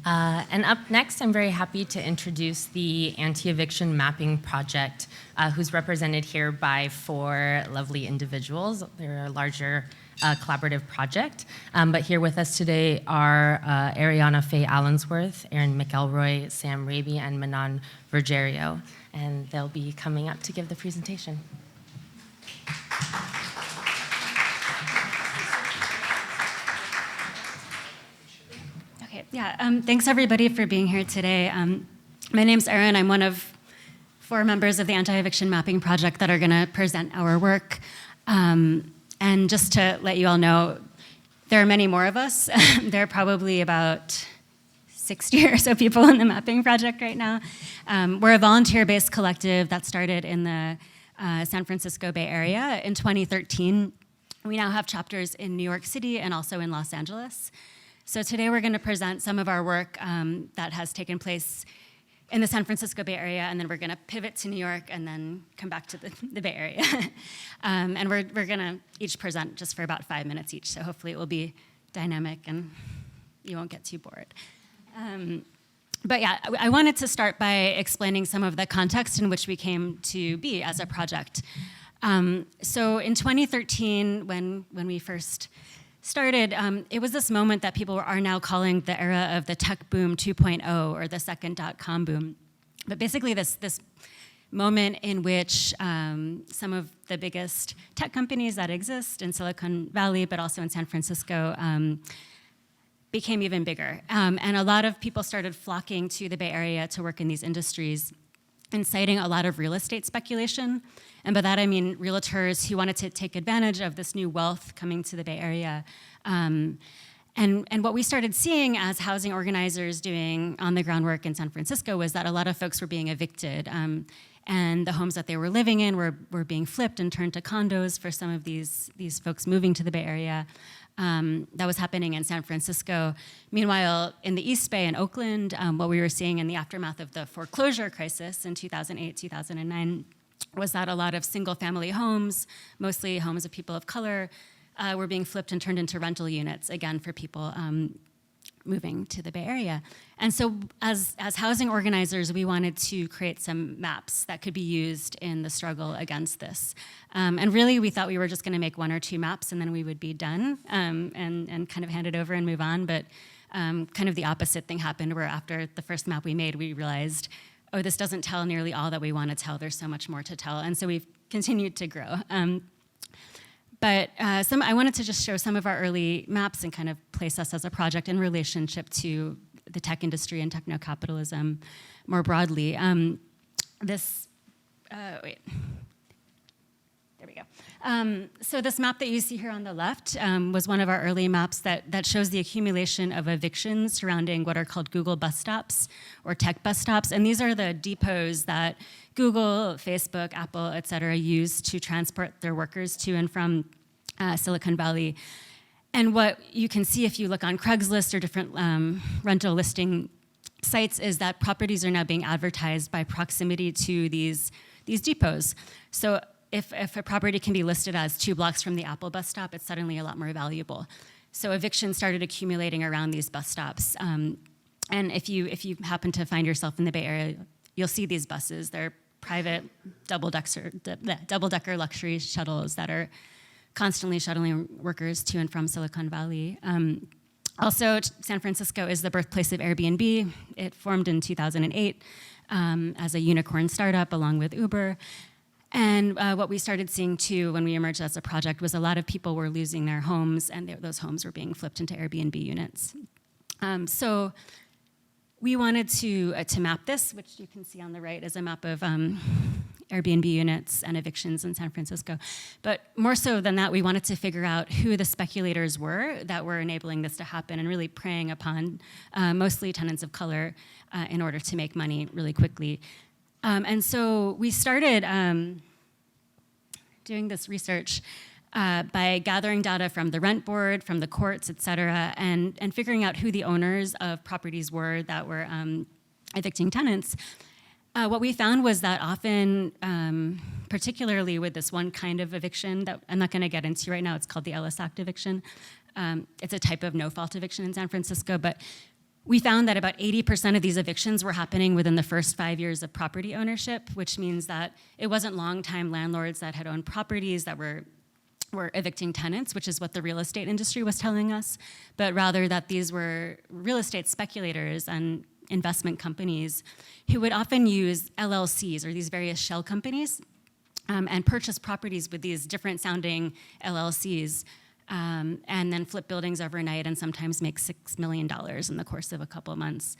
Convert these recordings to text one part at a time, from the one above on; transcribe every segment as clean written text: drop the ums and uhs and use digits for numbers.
And up next, I'm very happy to introduce the Anti-Eviction Mapping Project, who's represented here by 4 lovely individuals. They're a larger collaborative project. But here with us today are Ariana, Faye, Allensworth, Erin, McElroy, Sam, Raby, and Manon, Vergerio. And they'll be coming up to give the presentation. Thanks everybody for being here today. My name's Erin. I'm one of 4 members of the Anti-Eviction Mapping Project that are going to present our work. And just to let you all know, there are many more of us. There are probably about 60 or so people in the mapping project right now. We're a volunteer-based collective that started in the San Francisco Bay Area in 2013. We now have chapters in New York City and also in Los Angeles. So today we're going to present some of our work that has taken place in the San Francisco Bay Area, and then we're going to pivot to New York and then come back to the Bay Area. And we're going to each present just for about 5 minutes each, so hopefully it will be dynamic and you won't get too bored. But yeah, I wanted to start by explaining some of the context in which we came to be as a project. So in 2013, when we first started, it was this moment that people are now calling the era of the tech boom 2.0 or the second .com boom. But basically this moment in which some of the biggest tech companies that exist in Silicon Valley, but also in San Francisco, became even bigger. And a lot of people started flocking to the Bay Area to work in these industries, inciting a lot of real estate speculation. And by that I mean realtors who wanted to take advantage of this new wealth coming to the Bay Area. And what we started seeing as housing organizers doing on-the-ground work in San Francisco was that a lot of folks were being evicted. And the homes that they were living in were being flipped and turned to condos for some of these folks moving to the Bay Area. That was happening in San Francisco. Meanwhile, in the East Bay and Oakland, what we were seeing in the aftermath of the foreclosure crisis in 2008, 2009, was that a lot of single-family homes, mostly homes of people of color, were being flipped and turned into rental units, again, for people moving to the Bay Area. And so as housing organizers, we wanted to create some maps that could be used in the struggle against this. And really, we thought we were just going to make 1 or 2 maps and then we would be done and kind of hand it over and move on. But kind of the opposite thing happened, where after the first map we made, we realized, oh, this doesn't tell nearly all that we want to tell. There's so much more to tell. And so we've continued to grow. But I wanted to just show some of our early maps and kind of place us as a project in relationship to the tech industry and techno-capitalism more broadly. There we go. So this map that you see here on the left was one of our early maps that shows the accumulation of evictions surrounding what are called Google bus stops or tech bus stops. And these are the depots that Google, Facebook, Apple, et cetera, use to transport their workers to and from Silicon Valley. And what you can see if you look on Craigslist or different rental listing sites is that properties are now being advertised by proximity to these depots. So if a property can be listed as 2 blocks from the Apple bus stop, it's suddenly a lot more valuable. So evictions started accumulating around these bus stops. And if you happen to find yourself in the Bay Area, you'll see these buses. They're private double-decker luxury shuttles that are constantly shuttling workers to and from Silicon Valley. Also, San Francisco is the birthplace of Airbnb. It formed in 2008 as a unicorn startup along with Uber. And what we started seeing too when we emerged as a project was a lot of people were losing their homes, and those homes were being flipped into Airbnb units. So we wanted to map this, which you can see on the right is a map of Airbnb units and evictions in San Francisco. But more so than that, we wanted to figure out who the speculators were that were enabling this to happen and really preying upon mostly tenants of color in order to make money really quickly. And so we started doing this research by gathering data from the rent board, from the courts, et cetera, and figuring out who the owners of properties were that were evicting tenants. What we found was that often, particularly with this one kind of eviction that I'm not going to get into right now, it's called the Ellis Act eviction. It's a type of no-fault eviction in San Francisco, but We found that about 80% of these evictions were happening within the first 5 years of property ownership, which means that it wasn't long-time landlords that had owned properties that were evicting tenants, which is what the real estate industry was telling us, but rather that these were real estate speculators and investment companies who would often use LLCs, or these various shell companies, and purchase properties with these different sounding LLCs, and then flip buildings overnight and sometimes make $6 million in the course of a couple of months.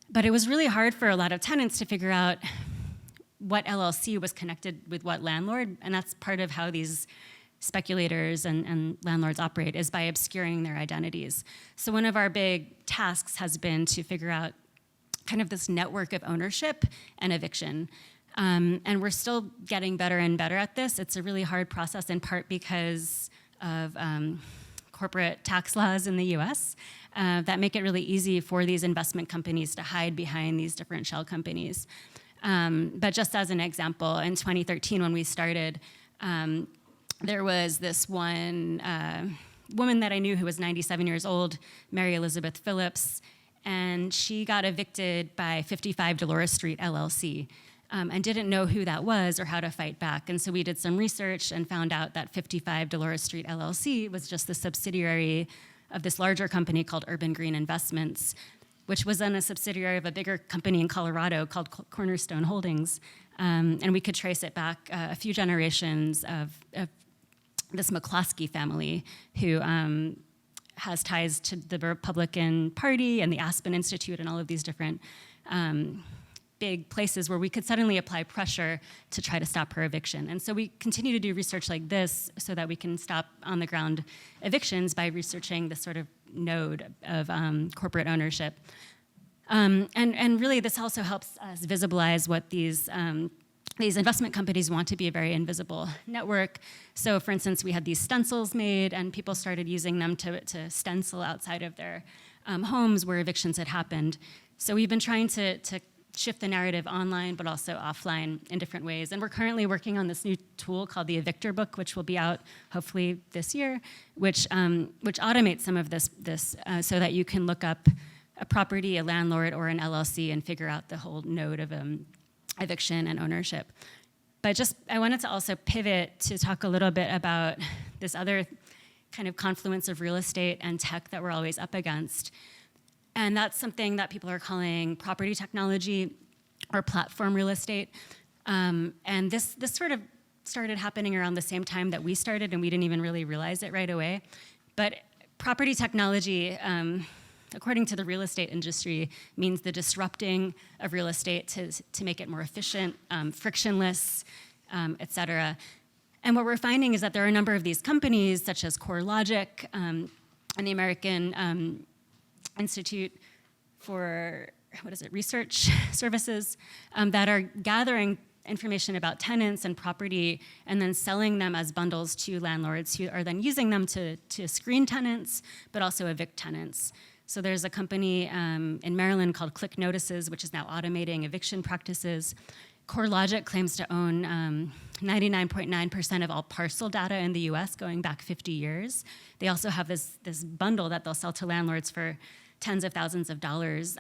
But it was really hard for a lot of tenants to figure out what LLC was connected with what landlord, and that's part of how these speculators and landlords operate, is by obscuring their identities. So one of our big tasks has been to figure out kind of this network of ownership and eviction. And we're still getting better and better at this. It's a really hard process, in part because of corporate tax laws in the US that make it really easy for these investment companies to hide behind these different shell companies. But just as an example, in 2013 when we started, there was this one woman that I knew who was 97 years old, Mary Elizabeth Phillips, and she got evicted by 55 Dolores Street LLC. And didn't know who that was or how to fight back. And so we did some research and found out that 55 Dolores Street LLC was just the subsidiary of this larger company called Urban Green Investments, which was then a subsidiary of a bigger company in Colorado called Cornerstone Holdings. And we could trace it back a few generations of this McCloskey family who has ties to the Republican Party and the Aspen Institute and all of these different big places where we could suddenly apply pressure to try to stop her eviction. And so we continue to do research like this so that we can stop on-the-ground evictions by researching this sort of node of corporate ownership. And really this also helps us visibilize what these investment companies want to be a very invisible network. So for instance, we had these stencils made and people started using them to stencil outside of their homes where evictions had happened. So we've been trying to shift the narrative online, but also offline in different ways. And we're currently working on this new tool called the Evictor Book, which will be out hopefully this year, which automates some of this so that you can look up a property, a landlord, or an LLC and figure out the whole node of eviction and ownership. But I wanted to also pivot to talk a little bit about this other kind of confluence of real estate and tech that we're always up against. And that's something that people are calling property technology or platform real estate. And this sort of started happening around the same time that we started, and we didn't even really realize it right away. But property technology, according to the real estate industry, means the disrupting of real estate to make it more efficient, frictionless, et cetera. And what we're finding is that there are a number of these companies, such as CoreLogic and the American Institute for, Research Services, that are gathering information about tenants and property and then selling them as bundles to landlords who are then using them to screen tenants, but also evict tenants. So there's a company in Maryland called Click Notices, which is now automating eviction practices. CoreLogic claims to own 99.9% of all parcel data in the US going back 50 years. They also have this bundle that they'll sell to landlords for tens of thousands of dollars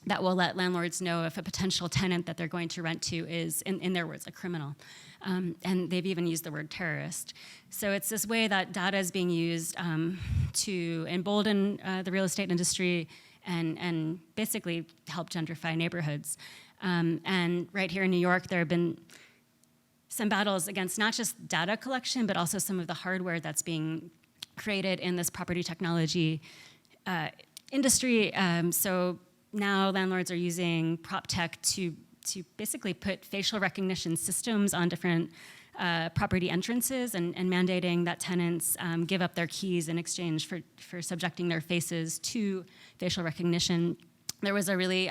that will let landlords know if a potential tenant that they're going to rent to is, in their words, a criminal. And they've even used the word terrorist. So it's this way that data is being used to embolden the real estate industry and basically help gentrify neighborhoods. And right here in New York, there have been some battles against not just data collection, but also some of the hardware that's being created in this property technology industry. So now landlords are using prop tech to basically put facial recognition systems on different property entrances and mandating that tenants give up their keys in exchange for subjecting their faces to facial recognition. There was a really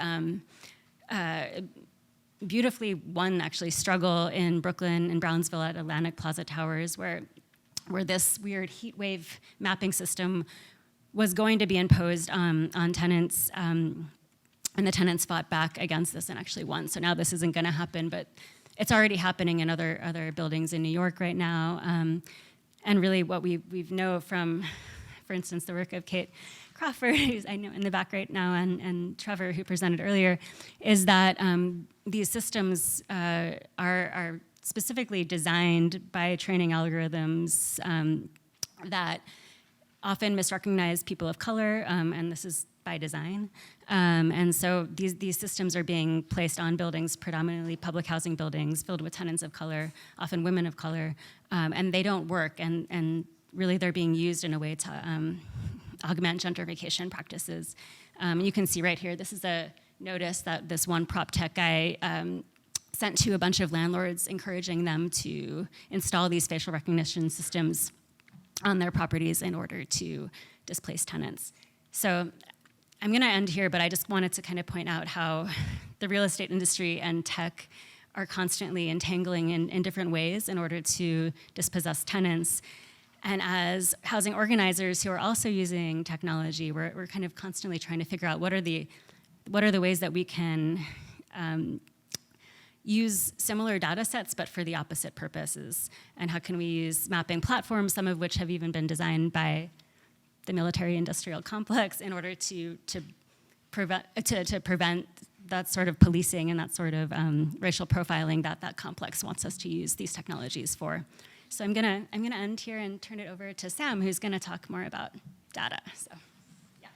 beautifully won, actually, struggle in Brooklyn and Brownsville at Atlantic Plaza Towers where this weird heat wave mapping system was going to be imposed on tenants, and the tenants fought back against this and actually won. So now this isn't going to happen, but it's already happening in other buildings in New York right now. And really what we know from, for instance, the work of Kate Crawford, who's I know in the back right now, and Trevor, who presented earlier, is that these systems are specifically designed by training algorithms that often misrecognize people of color, and this is by design. And so these systems are being placed on buildings, predominantly public housing buildings, filled with tenants of color, often women of color, and they don't work, and really they're being used in a way to augment gentrification practices. You can see right here, this is a notice that this one prop tech guy sent to a bunch of landlords, encouraging them to install these facial recognition systems on their properties in order to displace tenants. So I'm gonna end here, but I just wanted to kind of point out how the real estate industry and tech are constantly entangling in different ways in order to dispossess tenants. And as housing organizers who are also using technology, we're kind of constantly trying to figure out what are the ways that we can use similar data sets, but for the opposite purposes. And how can we use mapping platforms, some of which have even been designed by the military-industrial complex, in order to prevent that sort of policing and that sort of racial profiling that complex wants us to use these technologies for. So I'm gonna end here and turn it over to Sam, who's gonna talk more about data. So, yeah.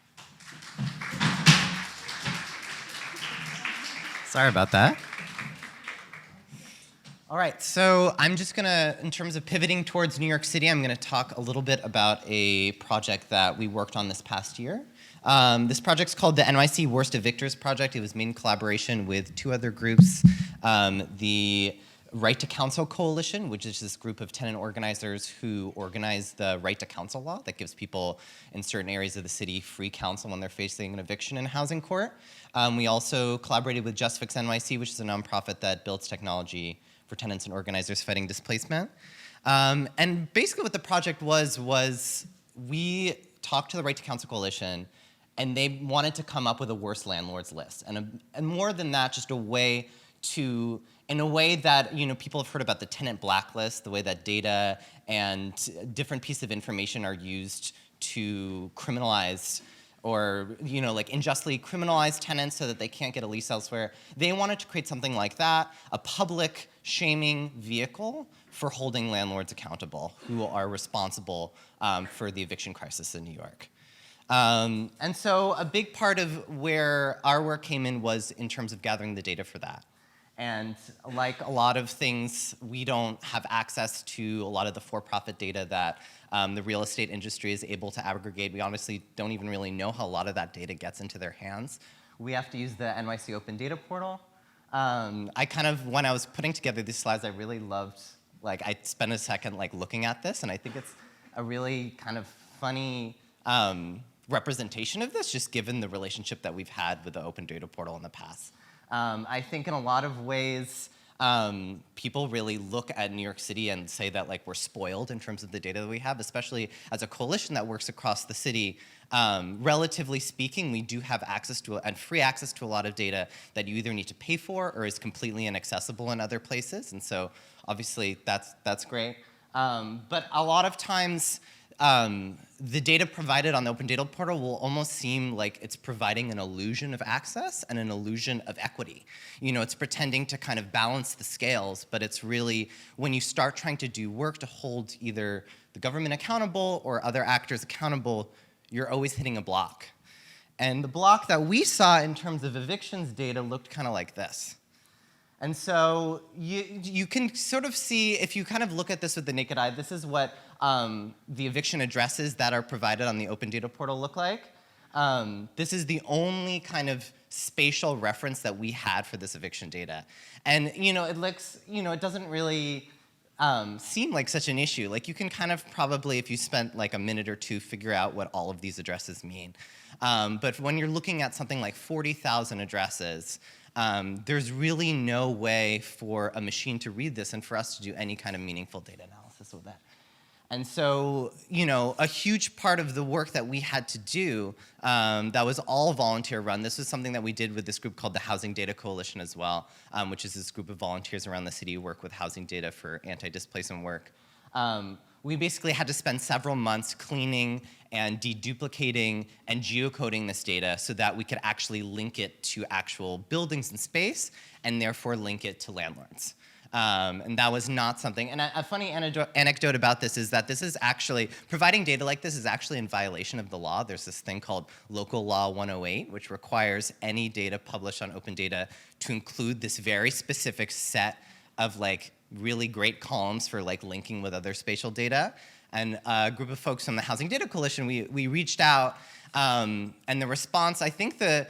Sorry about that. All right, so I'm just gonna, in terms of pivoting towards New York City, I'm gonna talk a little bit about a project that we worked on this past year. This project's called the NYC Worst Evictors Project. It was made in collaboration with two other groups, the Right to Counsel Coalition, which is this group of tenant organizers who organize the Right to Counsel law that gives people in certain areas of the city free counsel when they're facing an eviction in housing court. We also collaborated with Just Fix NYC, which is a nonprofit that builds technology for tenants and organizers fighting displacement. And basically what the project was we talked to the Right to Counsel Coalition, and they wanted to come up with a worst landlords list. And more than that, just a way to, in a way that, people have heard about the tenant blacklist, the way that data and different pieces of information are used to criminalize or unjustly criminalize tenants so that they can't get a lease elsewhere. They wanted to create something like that, a public shaming vehicle for holding landlords accountable who are responsible for the eviction crisis in New York. And so a big part of where our work came in was in terms of gathering the data for that. And like a lot of things, we don't have access to a lot of the for-profit data that the real estate industry is able to aggregate. We honestly don't even really know how a lot of that data gets into their hands. We have to use the NYC Open Data Portal. When I was putting together these slides, I really loved, I spent a second looking at this, and I think it's a really kind of funny representation of this, just given the relationship that we've had with the Open Data Portal in the past. I think in a lot of ways, people really look at New York City and say that we're spoiled in terms of the data that we have, especially as a coalition that works across the city. Relatively speaking, we do have access to and free access to a lot of data that you either need to pay for or is completely inaccessible in other places. And so obviously that's great. But a lot of times, the data provided on the Open Data Portal will almost seem like it's providing an illusion of access and an illusion of equity. It's pretending to kind of balance the scales, but it's really, when you start trying to do work to hold either the government accountable or other actors accountable, you're always hitting a block. And the block that we saw in terms of evictions data looked kind of like this. And so you can sort of see, if you kind of look at this with the naked eye, this is what the eviction addresses that are provided on the Open Data Portal look like. This is the only kind of spatial reference that we had for this eviction data. And it looks, it doesn't really seem like such an issue. You can kind of probably, if you spent a minute or two, figure out what all of these addresses mean. But when you're looking at something like 40,000 addresses, there's really no way for a machine to read this and for us to do any kind of meaningful data analysis with that. And so, a huge part of the work that we had to do, that was all volunteer run. This was something that we did with this group called the Housing Data Coalition as well, which is this group of volunteers around the city who work with housing data for anti-displacement work, we basically had to spend several months cleaning and deduplicating and geocoding this data so that we could actually link it to actual buildings in space and therefore link it to landlords. And that was not something, and a funny anecdote about this is that this is actually, providing data like this is actually in violation of the law. There's this thing called Local Law 108, which requires any data published on open data to include this very specific set of like really great columns for like linking with other spatial data. And a group of folks from the Housing Data Coalition, we reached out, and the response, I think the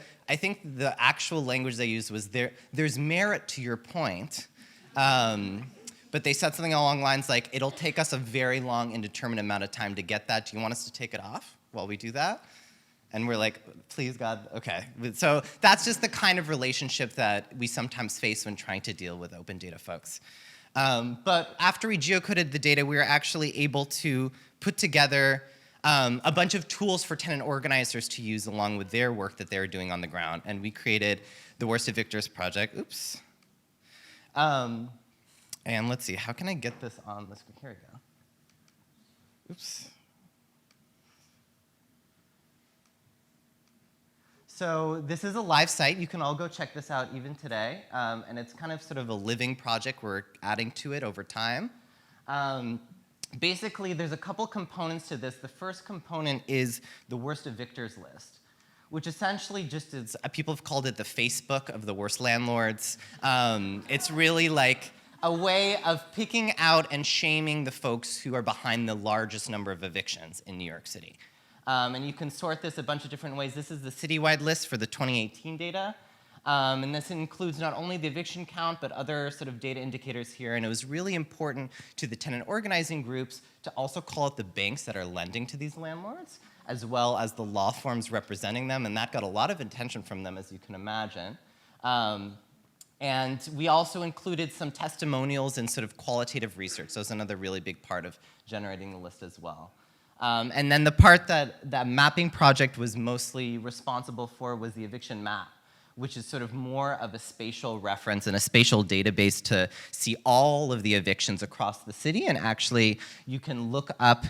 actual language they used was there's merit to your point, but they said something along the lines like, it'll take us a very long, indeterminate amount of time to get that. Do you want us to take it off while we do that? And we're like, please, God, okay. So that's just the kind of relationship that we sometimes face when trying to deal with open data folks. But after we geocoded the data, we were actually able to put together a bunch of tools for tenant organizers to use along with their work that they were doing on the ground. And we created the Worst Evictors project. Oops. And let's see, how can I get this on the screen? Here we go. Oops. So this is a live site. You can all go check this out even today. And it's kind of sort of a living project. We're adding to it over time. Basically, there's a couple components to this. The first component is the Worst Evictors list, which essentially just is, people have called it the Facebook of the worst landlords. It's really like a way of picking out and shaming the folks who are behind the largest number of evictions in New York City. And you can sort this a bunch of different ways. This is the citywide list for the 2018 data. And this includes not only the eviction count, but other sort of data indicators here. And it was really important to the tenant organizing groups to also call out the banks that are lending to these landlords, as well as the law firms representing them. And that got a lot of attention from them, as you can imagine. And we also included some testimonials and sort of qualitative research. So it's another really big part of generating the list as well. And then the part that mapping project was mostly responsible for was the eviction map, which is sort of more of a spatial reference and a spatial database to see all of the evictions across the city. And actually, you can look up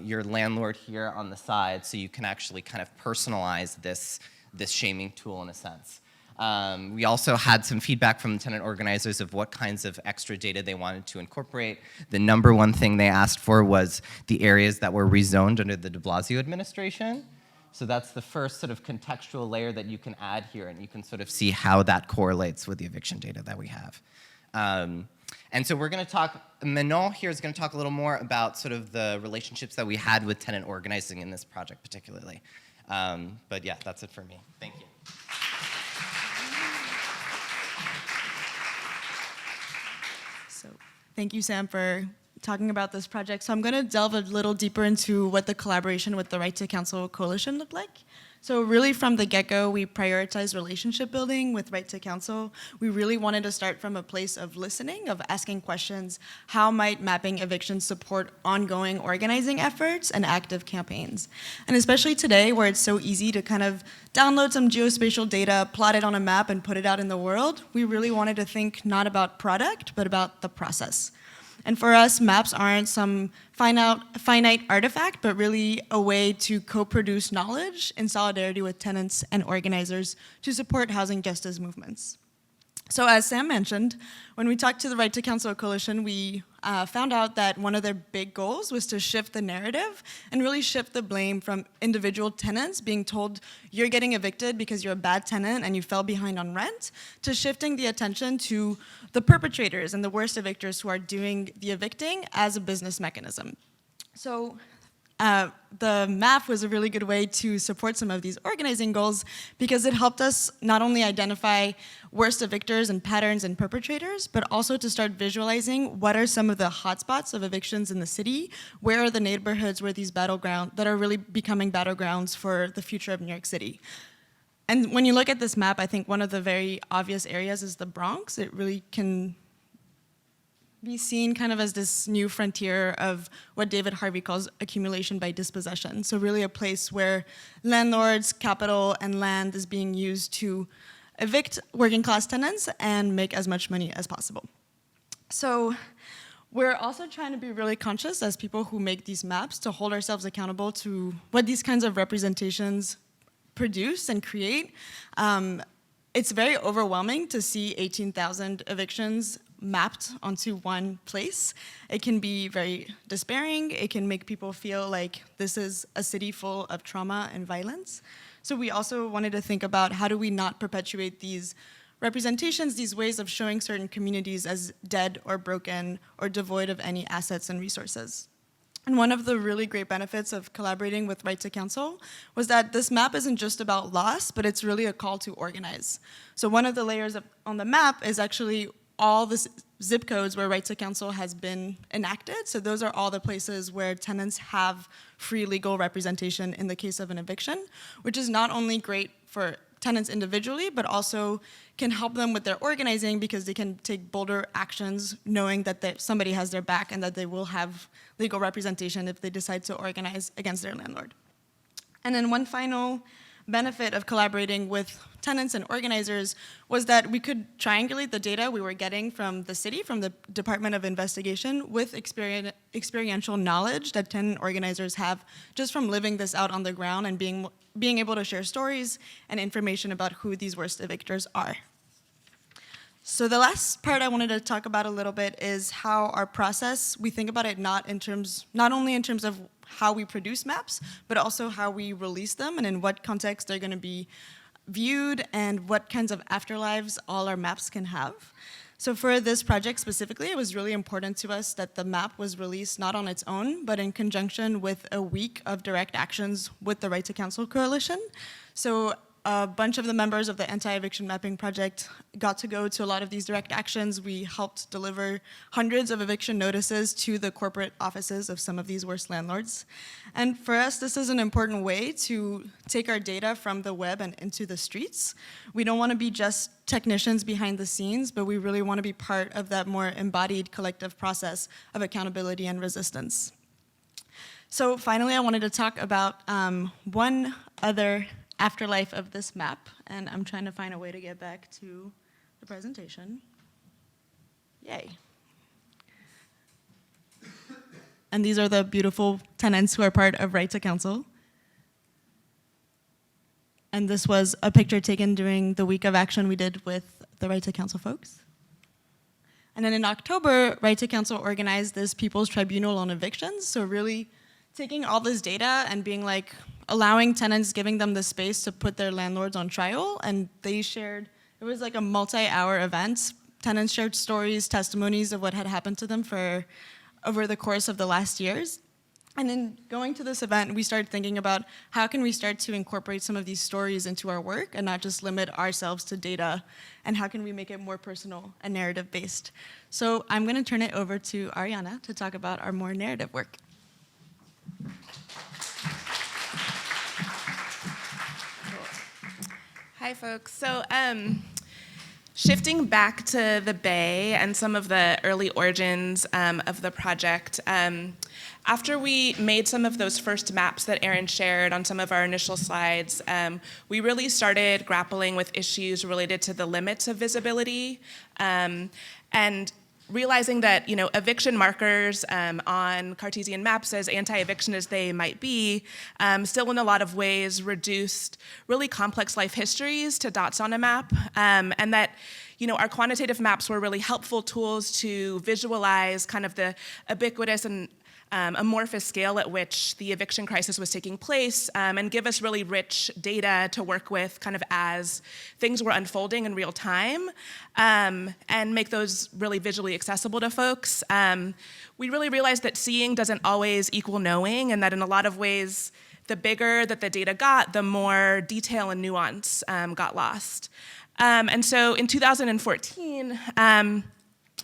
your landlord here on the side, so you can actually kind of personalize this shaming tool in a sense. We also had some feedback from the tenant organizers of what kinds of extra data they wanted to incorporate. The number one thing they asked for was the areas that were rezoned under the de Blasio administration. So that's the first sort of contextual layer that you can add here, and you can sort of see how that correlates with the eviction data that we have. And so we're going to talk, Manon here is going to talk a little more about sort of the relationships that we had with tenant organizing in this project particularly. But yeah, that's it for me. Thank you. Thank you, Sam, for talking about this project. So I'm going to delve a little deeper into what the collaboration with the Right to Counsel Coalition looked like. So really from the get-go, we prioritized relationship building with Right to Counsel. We really wanted to start from a place of listening, of asking questions. How might mapping evictions support ongoing organizing efforts and active campaigns? And especially today, where it's so easy to kind of download some geospatial data, plot it on a map, and put it out in the world, we really wanted to think not about product, but about the process. And for us, maps aren't some finite artifact, but really a way to co-produce knowledge in solidarity with tenants and organizers to support housing justice movements. So as Sam mentioned, when we talked to the Right to Counsel Coalition, we found out that one of their big goals was to shift the narrative and really shift the blame from individual tenants being told you're getting evicted because you're a bad tenant and you fell behind on rent, to shifting the attention to the perpetrators and the worst evictors who are doing the evicting as a business mechanism. So the map was a really good way to support some of these organizing goals because it helped us not only identify worst evictors and patterns and perpetrators, but also to start visualizing what are some of the hotspots of evictions in the city, where are the neighborhoods where these battlegrounds that are really becoming battlegrounds for the future of New York City. And when you look at this map, I think one of the very obvious areas is the Bronx. It really can be seen kind of as this new frontier of what David Harvey calls accumulation by dispossession. So really a place where landlords, capital, and land is being used to evict working class tenants and make as much money as possible. So We're also trying to be really conscious as people who make these maps to hold ourselves accountable to what these kinds of representations produce and create. It's very overwhelming to see 18,000 evictions mapped onto one place. It can be very despairing. It can make people feel like this is a city full of trauma and violence. So we also wanted to think about how do we not perpetuate these representations, these ways of showing certain communities as dead or broken or devoid of any assets and resources. And one of the really great benefits of collaborating with Right to Counsel was that this map isn't just about loss, but it's really a call to organize. So one of the layers on the map is actually all the zip codes where Right to Counsel has been enacted. So those are all the places where tenants have free legal representation in the case of an eviction, which is not only great for tenants individually, but also can help them with their organizing because they can take bolder actions knowing that somebody has their back and that they will have legal representation if they decide to organize against their landlord. And then one final benefit of collaborating with tenants and organizers was that we could triangulate the data we were getting from the city, from the Department of Investigation, with experiential knowledge that tenant organizers have just from living this out on the ground and being able to share stories and information about who these worst evictors are. So the last part I wanted to talk about a little bit is how our process, we think about it not only in terms of how we produce maps, but also how we release them and in what context they're going to be viewed and what kinds of afterlives all our maps can have. So for this project specifically, it was really important to us that the map was released not on its own, but in conjunction with a week of direct actions with the Right to Counsel Coalition. So a bunch of the members of the Anti-Eviction Mapping Project got to go to a lot of these direct actions. We helped deliver hundreds of eviction notices to the corporate offices of some of these worst landlords. And for us, this is an important way to take our data from the web and into the streets. We don't want to be just technicians behind the scenes, but we really want to be part of that more embodied collective process of accountability and resistance. So finally, I wanted to talk about one other afterlife of this map, and I'm trying to find a way to get back to the presentation. Yay. And these are the beautiful tenants who are part of Right to Counsel. And this was a picture taken during the week of action we did with the Right to Counsel folks. And then in October, Right to Counsel organized this People's Tribunal on Evictions, so really taking all this data and being like, allowing tenants, giving them the space to put their landlords on trial, and they shared, it was like a multi-hour event. Tenants shared stories, testimonies of what had happened to them over the course of the last years. And in going to this event, we started thinking about how can we start to incorporate some of these stories into our work and not just limit ourselves to data, and how can we make it more personal and narrative-based. So I'm gonna turn it over to Ariana to talk about our more narrative work. Hi, folks. So shifting back to the Bay and some of the early origins of the project, after we made some of those first maps that Erin shared on some of our initial slides, we really started grappling with issues related to the limits of visibility and realizing that, eviction markers on Cartesian maps, as anti-eviction as they might be, still in a lot of ways reduced really complex life histories to dots on a map, and that, our quantitative maps were really helpful tools to visualize kind of the ubiquitous and amorphous scale at which the eviction crisis was taking place, and give us really rich data to work with kind of as things were unfolding in real time, and make those really visually accessible to folks. We really realized that seeing doesn't always equal knowing, and that in a lot of ways, the bigger that the data got, the more detail and nuance got lost. And so in 2014,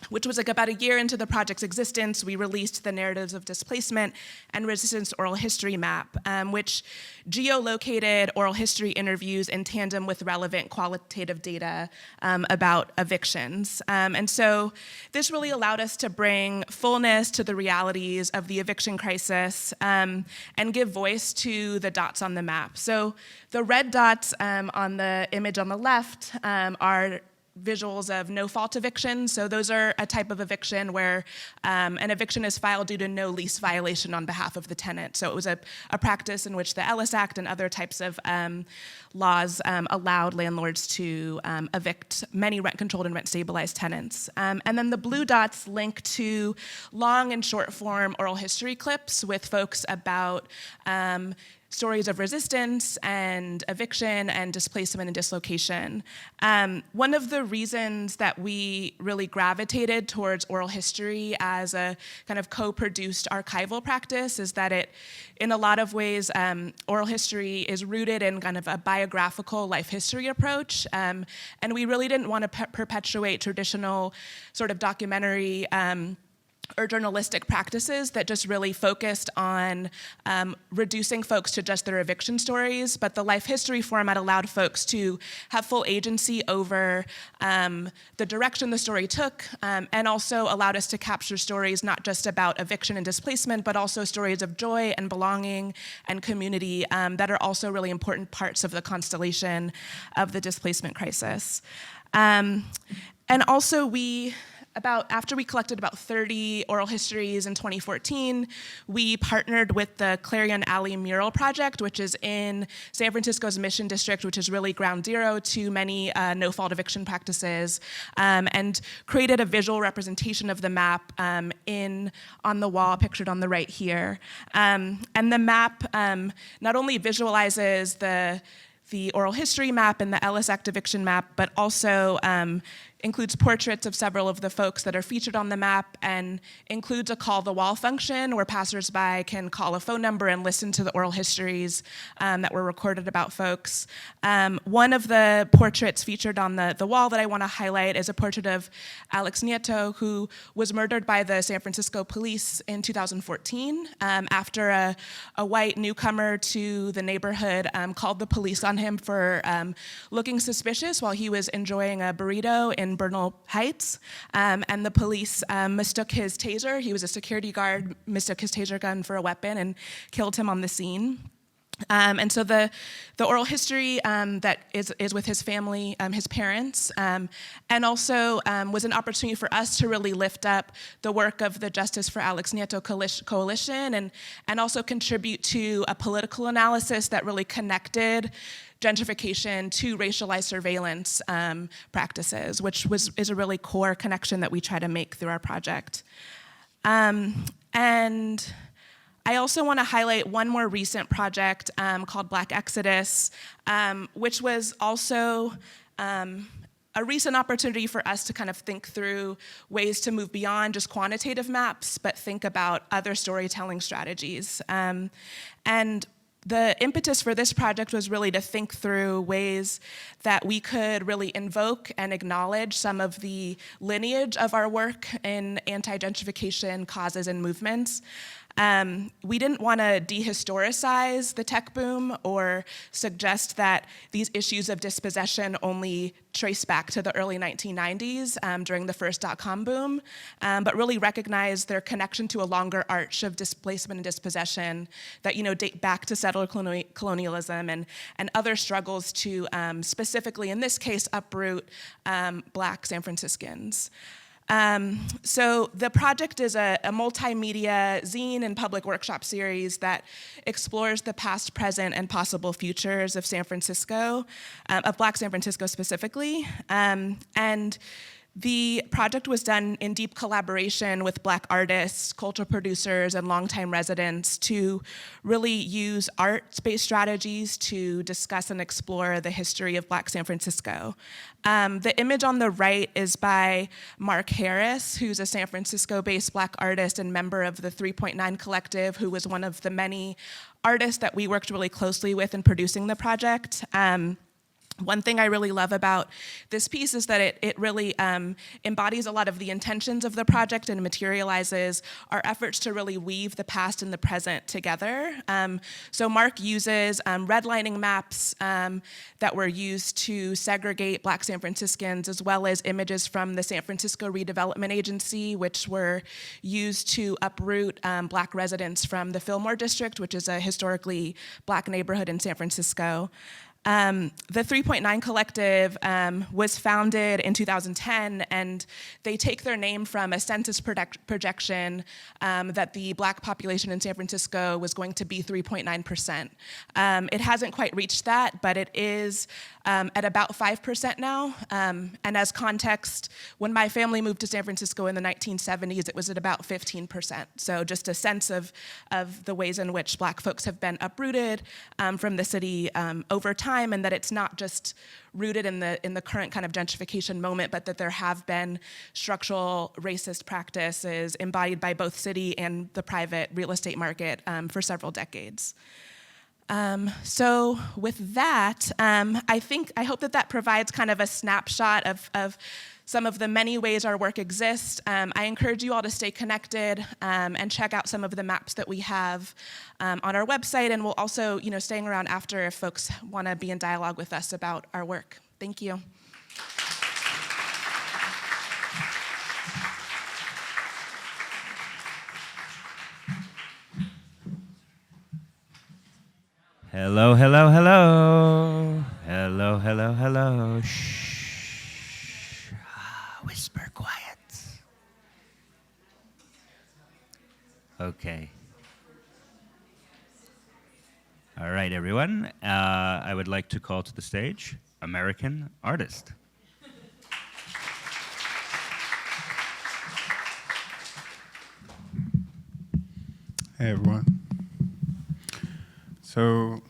which was like about a year into the project's existence, we released the Narratives of Displacement and Resistance Oral History Map, which geolocated oral history interviews in tandem with relevant qualitative data about evictions. And so this really allowed us to bring fullness to the realities of the eviction crisis and give voice to the dots on the map. So the red dots on the image on the left are visuals of no-fault evictions. So those are a type of eviction where an eviction is filed due to no lease violation on behalf of the tenant. So it was a practice in which the Ellis Act and other types of laws allowed landlords to evict many rent-controlled and rent-stabilized tenants. And then the blue dots link to long and short-form oral history clips with folks about stories of resistance and eviction and displacement and dislocation. One of the reasons that we really gravitated towards oral history as a kind of co-produced archival practice is that it, in a lot of ways, oral history is rooted in kind of a biographical life history approach. And we really didn't want to perpetuate traditional sort of documentary or journalistic practices that just really focused on reducing folks to just their eviction stories, but the life history format allowed folks to have full agency over the direction the story took, and also allowed us to capture stories not just about eviction and displacement, but also stories of joy and belonging and community that are also really important parts of the constellation of the displacement crisis. And also after we collected about 30 oral histories in 2014, we partnered with the Clarion Alley Mural Project, which is in San Francisco's Mission District, which is really ground zero to many no-fault eviction practices, and created a visual representation of the map on the wall, pictured on the right here. And the map not only visualizes the oral history map and the Ellis Act eviction map, but also includes portraits of several of the folks that are featured on the map, and includes a call the wall function where passersby can call a phone number and listen to the oral histories that were recorded about folks. One of the portraits featured on the wall that I want to highlight is a portrait of Alex Nieto, who was murdered by the San Francisco police in 2014 after a white newcomer to the neighborhood called the police on him for looking suspicious while he was enjoying a burrito in Bernal Heights, and the police mistook his taser. He was a security guard, mistook his taser gun for a weapon and killed him on the scene. And so the oral history that is with his family, his parents, and also was an opportunity for us to really lift up the work of the Justice for Alex Nieto Coalition and also contribute to a political analysis that really connected gentrification to racialized surveillance practices, which is a really core connection that we try to make through our project. And I also want to highlight one more recent project called Black Exodus, which was also a recent opportunity for us to kind of think through ways to move beyond just quantitative maps, but think about other storytelling strategies. And the impetus for this project was really to think through ways that we could really invoke and acknowledge some of the lineage of our work in anti-gentrification causes and movements. We didn't want to dehistoricize the tech boom or suggest that these issues of dispossession only trace back to the early 1990s during the first dot-com boom, but really recognize their connection to a longer arch of displacement and dispossession that date back to settler colonialism and other struggles to specifically, in this case, uproot Black San Franciscans. So the project is a multimedia zine and public workshop series that explores the past, present, and possible futures of San Francisco, of Black San Francisco specifically. And the project was done in deep collaboration with Black artists, cultural producers, and longtime residents to really use art-based strategies to discuss and explore the history of Black San Francisco. The image on the right is by Mark Harris, who's a San Francisco-based Black artist and member of the 3.9 Collective, who was one of the many artists that we worked really closely with in producing the project. One thing I really love about this piece is that it really embodies a lot of the intentions of the project and materializes our efforts to really weave the past and the present together. So Mark uses redlining maps that were used to segregate Black San Franciscans, as well as images from the San Francisco Redevelopment Agency, which were used to uproot Black residents from the Fillmore District, which is a historically Black neighborhood in San Francisco. The 3.9 Collective was founded in 2010, and they take their name from a census projection that the Black population in San Francisco was going to be 3.9%. It hasn't quite reached that, but it is at about 5% now. And as context, when my family moved to San Francisco in the 1970s, it was at about 15%. So just a sense of the ways in which Black folks have been uprooted from the city over time, and that it's not just rooted in the current kind of gentrification moment, but that there have been structural racist practices embodied by both city and the private real estate market for several decades. So with that, I hope that provides kind of a snapshot of some of the many ways our work exists. I encourage you all to stay connected and check out some of the maps that we have on our website, and we'll also, staying around after if folks want to be in dialogue with us about our work. Thank you. Hello, hello, hello. Hello, hello, hello. Shh. Whisper quiet. Okay. All right, everyone. I would like to call to the stage American artist. Hey, everyone. So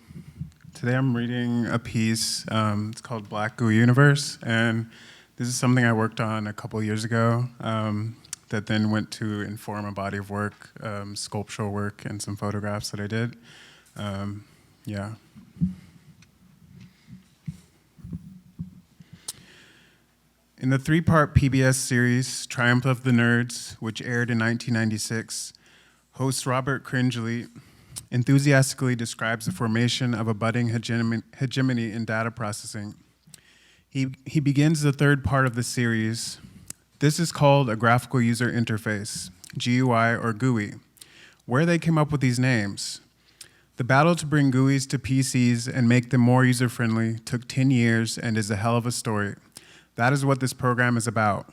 today I'm reading a piece. It's called Black Gooey Universe, and this is something I worked on a couple years ago that then went to inform a body of work, sculptural work, and some photographs that I did. Yeah. In the three-part PBS series, Triumph of the Nerds, which aired in 1996, host Robert Cringely enthusiastically describes the formation of a budding hegemony in data processing. He begins the third part of the series. This is called a graphical user interface, GUI or GUI. Where they came up with these names? The battle to bring GUIs to PCs and make them more user-friendly took 10 years and is a hell of a story. That is what this program is about.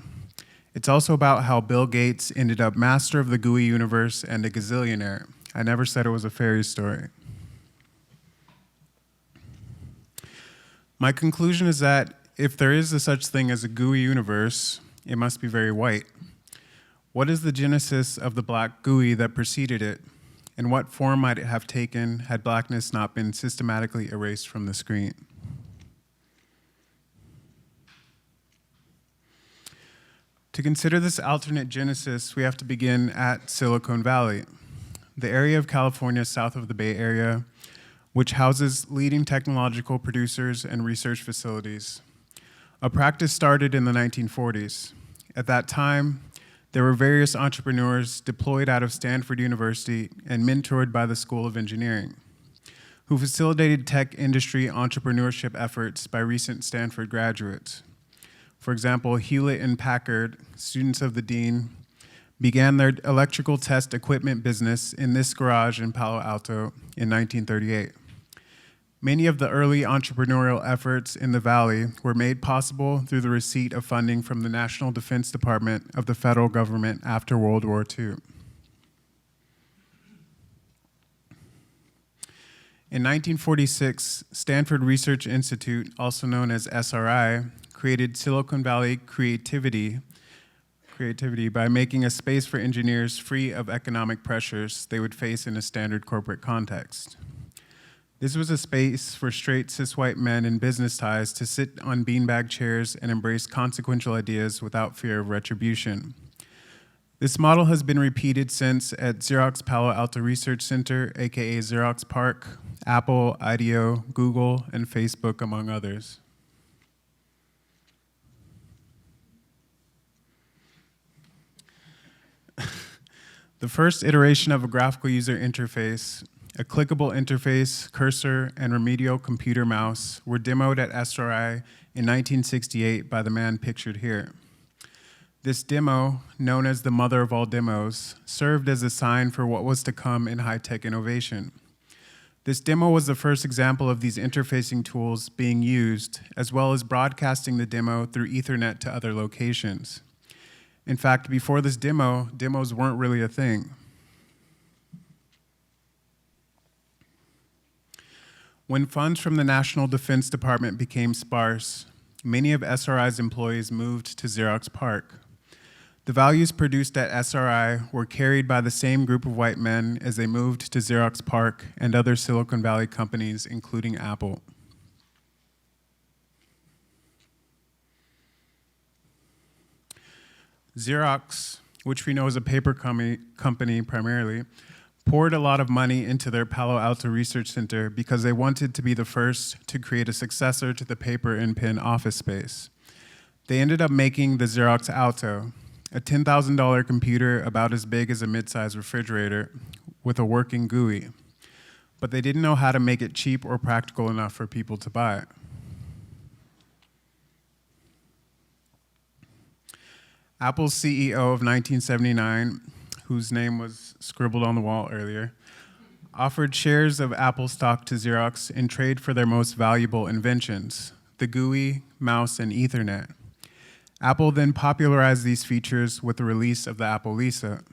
It's also about how Bill Gates ended up master of the GUI universe and a gazillionaire. I never said it was a fairy story. My conclusion is that if there is a such thing as a GUI universe, it must be very white. What is the genesis of the black GUI that preceded it? And what form might it have taken had blackness not been systematically erased from the screen? To consider this alternate genesis, we have to begin at Silicon Valley, the area of California south of the Bay Area, which houses leading technological producers and research facilities. A practice started in the 1940s. At that time, there were various entrepreneurs deployed out of Stanford University and mentored by the School of Engineering, who facilitated tech industry entrepreneurship efforts by recent Stanford graduates. For example, Hewlett and Packard, students of the dean, began their electrical test equipment business in this garage in Palo Alto in 1938. Many of the early entrepreneurial efforts in the Valley were made possible through the receipt of funding from the National Defense Department of the federal government after World War II. In 1946, Stanford Research Institute, also known as SRI, created Silicon Valley Creativity by making a space for engineers free of economic pressures they would face in a standard corporate context. This was a space for straight cis white men in business ties to sit on beanbag chairs and embrace consequential ideas without fear of retribution. This model has been repeated since at Xerox Palo Alto Research Center, aka Xerox PARC, Apple, IDEO, Google, and Facebook, among others. The first iteration of a graphical user interface, a clickable interface, cursor, and remedial computer mouse were demoed at SRI in 1968 by the man pictured here. This demo, known as the mother of all demos, served as a sign for what was to come in high-tech innovation. This demo was the first example of these interfacing tools being used, as well as broadcasting the demo through Ethernet to other locations. In fact, before this demo, demos weren't really a thing. When funds from the National Defense Department became sparse, many of SRI's employees moved to Xerox PARC. The values produced at SRI were carried by the same group of white men as they moved to Xerox PARC and other Silicon Valley companies, including Apple. Xerox, which we know is a paper company primarily, poured a lot of money into their Palo Alto Research Center because they wanted to be the first to create a successor to the paper and pen office space. They ended up making the Xerox Alto, a $10,000 computer about as big as a mid-sized refrigerator with a working GUI, but they didn't know how to make it cheap or practical enough for people to buy it. Apple's CEO of 1979, whose name was scribbled on the wall earlier, offered shares of Apple stock to Xerox in trade for their most valuable inventions, the GUI, mouse, and Ethernet. Apple then popularized these features with the release of the Apple Lisa.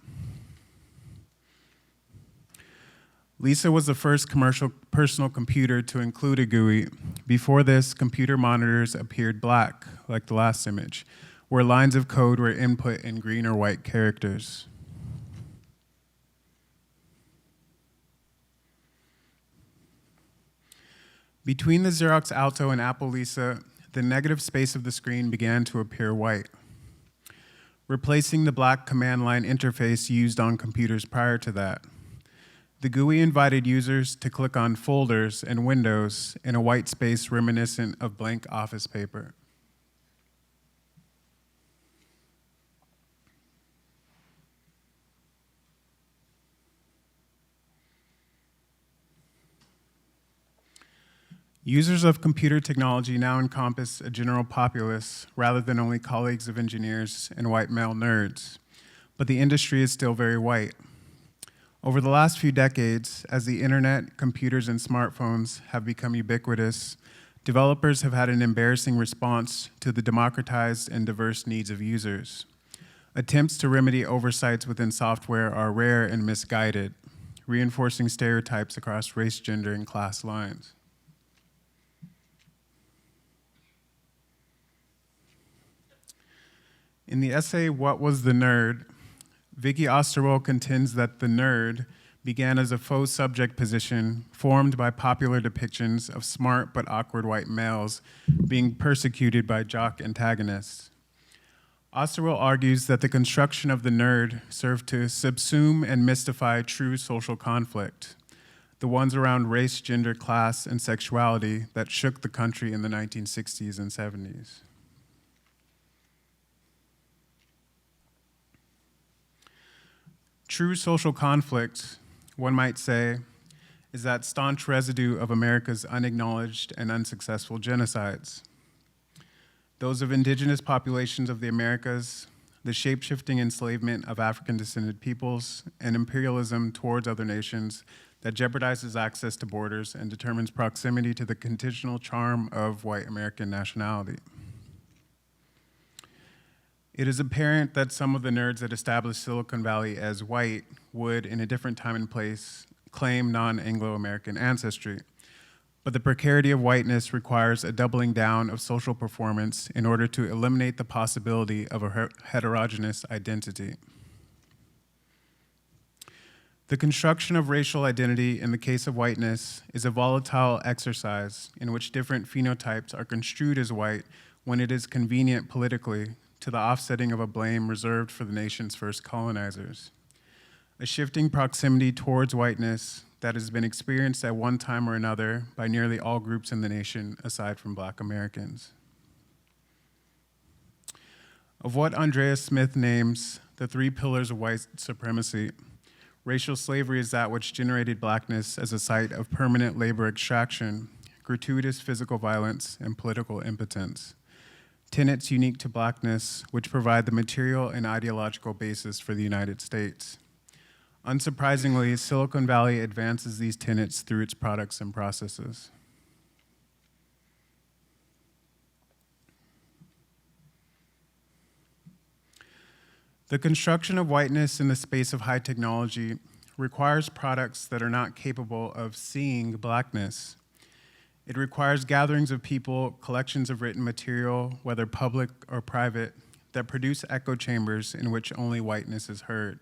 Lisa was the first commercial personal computer to include a GUI. Before this, computer monitors appeared black, like the last image, where lines of code were input in green or white characters. Between the Xerox Alto and Apple Lisa, the negative space of the screen began to appear white, replacing the black command line interface used on computers prior to that. The GUI invited users to click on folders and windows in a white space reminiscent of blank office paper. Users of computer technology now encompass a general populace rather than only colleagues of engineers and white male nerds, but the industry is still very white. Over the last few decades, as the internet, computers, and smartphones have become ubiquitous, developers have had an embarrassing response to the democratized and diverse needs of users. Attempts to remedy oversights within software are rare and misguided, reinforcing stereotypes across race, gender, and class lines. In the essay, What Was the Nerd?, Vicky Osterwell contends that the nerd began as a faux subject position formed by popular depictions of smart but awkward white males being persecuted by jock antagonists. Osterwell argues that the construction of the nerd served to subsume and mystify true social conflict, the ones around race, gender, class, and sexuality that shook the country in the 1960s and 70s. True social conflict, one might say, is that staunch residue of America's unacknowledged and unsuccessful genocides. Those of indigenous populations of the Americas, the shape-shifting enslavement of African-descended peoples, and imperialism towards other nations that jeopardizes access to borders and determines proximity to the conditional charm of white American nationality. It is apparent that some of the nerds that established Silicon Valley as white would, in a different time and place, claim non-Anglo-American ancestry. But the precarity of whiteness requires a doubling down of social performance in order to eliminate the possibility of a heterogeneous identity. The construction of racial identity in the case of whiteness is a volatile exercise in which different phenotypes are construed as white when it is convenient politically, to the offsetting of a blame reserved for the nation's first colonizers. A shifting proximity towards whiteness that has been experienced at one time or another by nearly all groups in the nation aside from Black Americans. Of what Andrea Smith names the three pillars of white supremacy, racial slavery is that which generated Blackness as a site of permanent labor extraction, gratuitous physical violence, and political impotence. Tenets unique to Blackness, which provide the material and ideological basis for the United States. Unsurprisingly, Silicon Valley advances these tenets through its products and processes. The construction of whiteness in the space of high technology requires products that are not capable of seeing blackness. It requires gatherings of people, collections of written material, whether public or private, that produce echo chambers in which only whiteness is heard.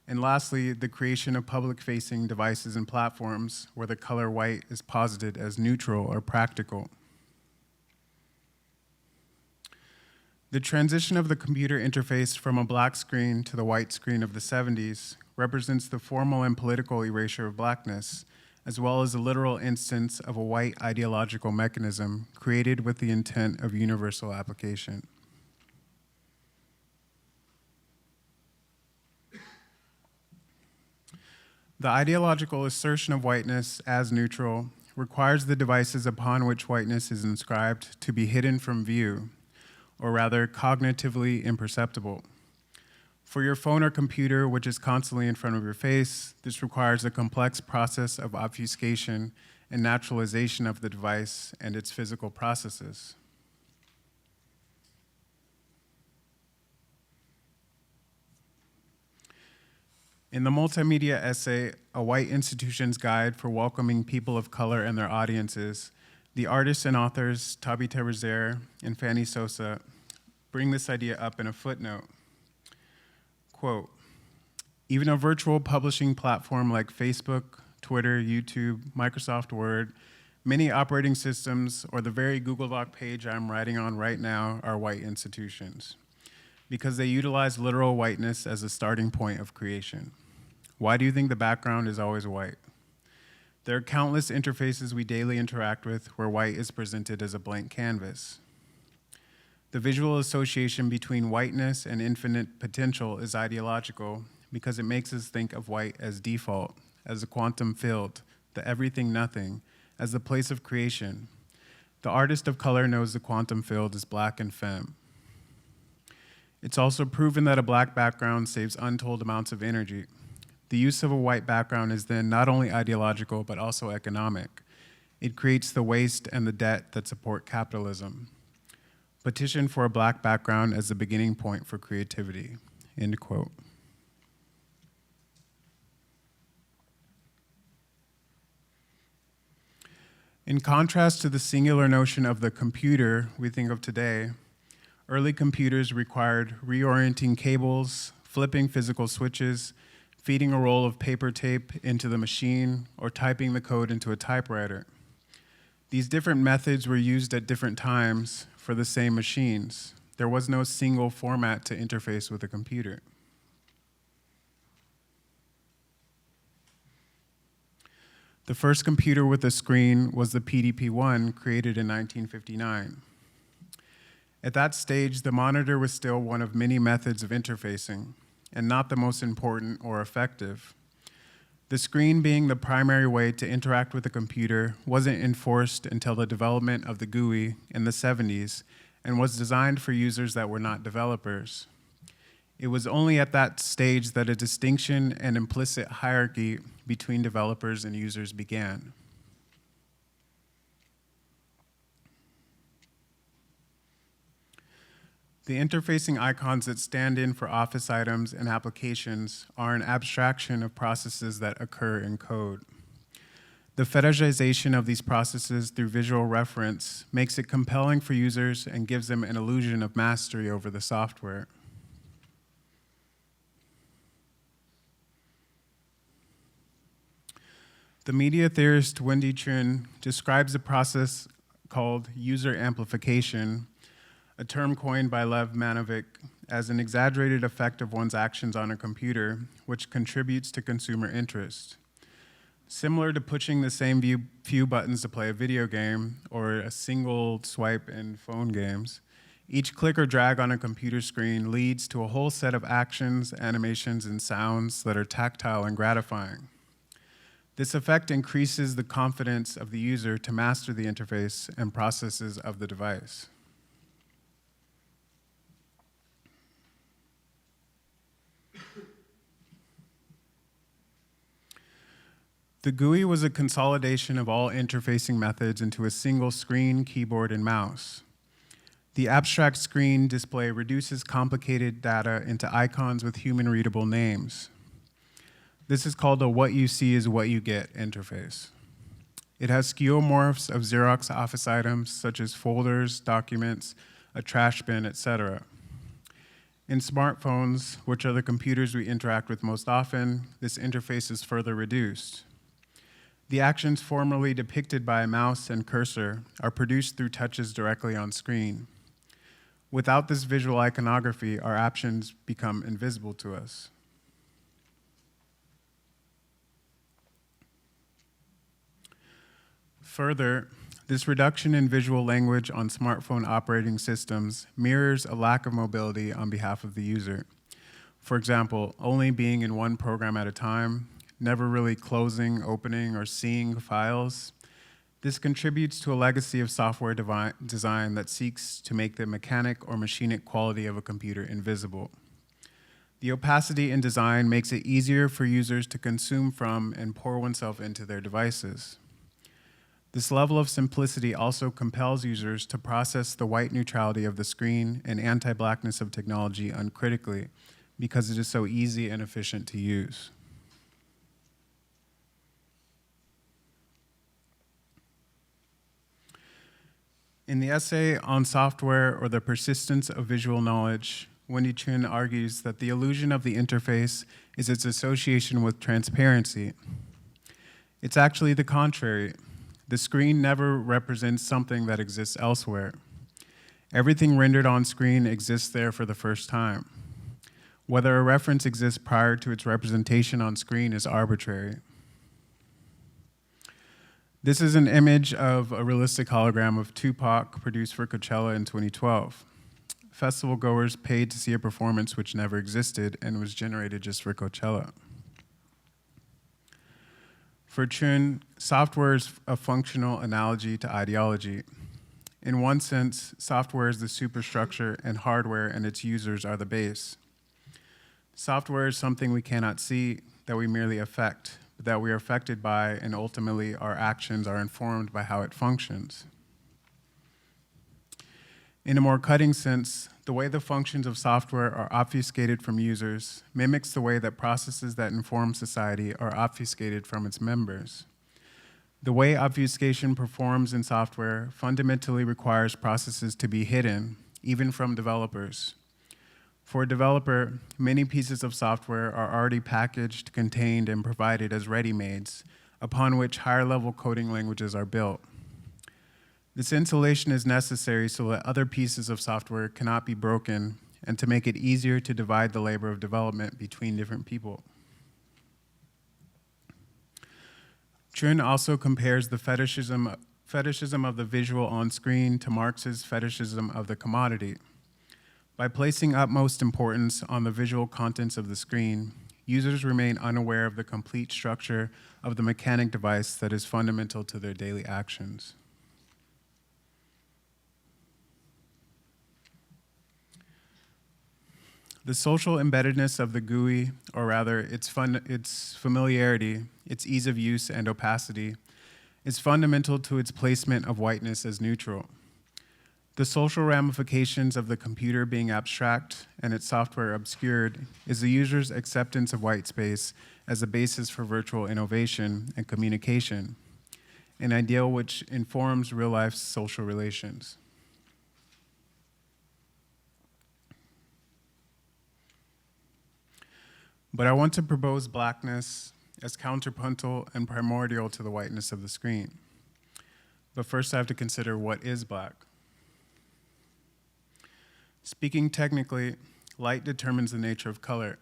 And lastly, the creation of public-facing devices and platforms where the color white is posited as neutral or practical. The transition of the computer interface from a black screen to the white screen of the 70s represents the formal and political erasure of blackness, as well as a literal instance of a white ideological mechanism created with the intent of universal application. The ideological assertion of whiteness as neutral requires the devices upon which whiteness is inscribed to be hidden from view, or rather cognitively imperceptible. For your phone or computer, which is constantly in front of your face, this requires a complex process of obfuscation and naturalization of the device and its physical processes. In the multimedia essay, A White Institution's Guide for Welcoming People of Color and Their Audiences, the artists and authors Tabitha Rezaire and Fanny Sosa bring this idea up in a footnote. Quote, even a virtual publishing platform like Facebook, Twitter, YouTube, Microsoft Word, many operating systems, or the very Google Doc page I'm writing on right now are white institutions because they utilize literal whiteness as a starting point of creation. Why do you think the background is always white? There are countless interfaces we daily interact with where white is presented as a blank canvas. The visual association between whiteness and infinite potential is ideological because it makes us think of white as default, as a quantum field, the everything nothing, as the place of creation. The artist of color knows the quantum field is black and femme. It's also proven that a black background saves untold amounts of energy. The use of a white background is then not only ideological, but also economic. It creates the waste and the debt that support capitalism. Petition for a black background as the beginning point for creativity, end quote. In contrast to the singular notion of the computer we think of today, early computers required reorienting cables, flipping physical switches, feeding a roll of paper tape into the machine, or typing the code into a typewriter. These different methods were used at different times for the same machines. There was no single format to interface with a computer. The first computer with a screen was the PDP-1, created in 1959. At that stage, the monitor was still one of many methods of interfacing, and not the most important or effective. The screen being the primary way to interact with the computer wasn't enforced until the development of the GUI in the 70s and was designed for users that were not developers. It was only at that stage that a distinction and implicit hierarchy between developers and users began. The interfacing icons that stand in for office items and applications are an abstraction of processes that occur in code. The fetishization of these processes through visual reference makes it compelling for users and gives them an illusion of mastery over the software. The media theorist Wendy Chun describes a process called user amplification, a term coined by Lev Manovic, as an exaggerated effect of one's actions on a computer, which contributes to consumer interest. Similar to pushing the same few buttons to play a video game or a single swipe in phone games, each click or drag on a computer screen leads to a whole set of actions, animations, and sounds that are tactile and gratifying. This effect increases the confidence of the user to master the interface and processes of the device. The GUI was a consolidation of all interfacing methods into a single screen, keyboard, and mouse. The abstract screen display reduces complicated data into icons with human-readable names. This is called a what you see is what you get interface. It has skeuomorphs of Xerox office items such as folders, documents, a trash bin, etc. In smartphones, which are the computers we interact with most often, this interface is further reduced. The actions formerly depicted by a mouse and cursor are produced through touches directly on screen. Without this visual iconography, our actions become invisible to us. Further, this reduction in visual language on smartphone operating systems mirrors a lack of mobility on behalf of the user. For example, only being in one program at a time, never really closing, opening, or seeing files. This contributes to a legacy of software design that seeks to make the mechanic or machinic quality of a computer invisible. The opacity in design makes it easier for users to consume from and pour oneself into their devices. This level of simplicity also compels users to process the white neutrality of the screen and anti-blackness of technology uncritically because it is so easy and efficient to use. In the essay on software or the persistence of visual knowledge, Wendy Chun argues that the illusion of the interface is its association with transparency. It's actually the contrary. The screen never represents something that exists elsewhere. Everything rendered on screen exists there for the first time. Whether a reference exists prior to its representation on screen is arbitrary. This is an image of a realistic hologram of Tupac produced for Coachella in 2012. Festival goers paid to see a performance which never existed and was generated just for Coachella. For Chun, software is a functional analogy to ideology. In one sense, software is the superstructure and hardware and its users are the base. Software is something we cannot see, that we merely affect, but that we are affected by, and ultimately our actions are informed by how it functions. In a more cutting sense, the way the functions of software are obfuscated from users mimics the way that processes that inform society are obfuscated from its members. The way obfuscation performs in software fundamentally requires processes to be hidden, even from developers. For a developer, many pieces of software are already packaged, contained, and provided as ready-mades, upon which higher-level coding languages are built. This insulation is necessary so that other pieces of software cannot be broken and to make it easier to divide the labor of development between different people. Chun also compares the fetishism of the visual on screen to Marx's fetishism of the commodity. By placing utmost importance on the visual contents of the screen, users remain unaware of the complete structure of the mechanic device that is fundamental to their daily actions. The social embeddedness of the GUI, or rather its familiarity, its ease of use and opacity, is fundamental to its placement of whiteness as neutral. The social ramifications of the computer being abstract and its software obscured is the user's acceptance of white space as a basis for virtual innovation and communication, an ideal which informs real-life social relations. But I want to propose blackness as counterpuntal and primordial to the whiteness of the screen. But first I have to consider what is black. Speaking technically, light determines the nature of color.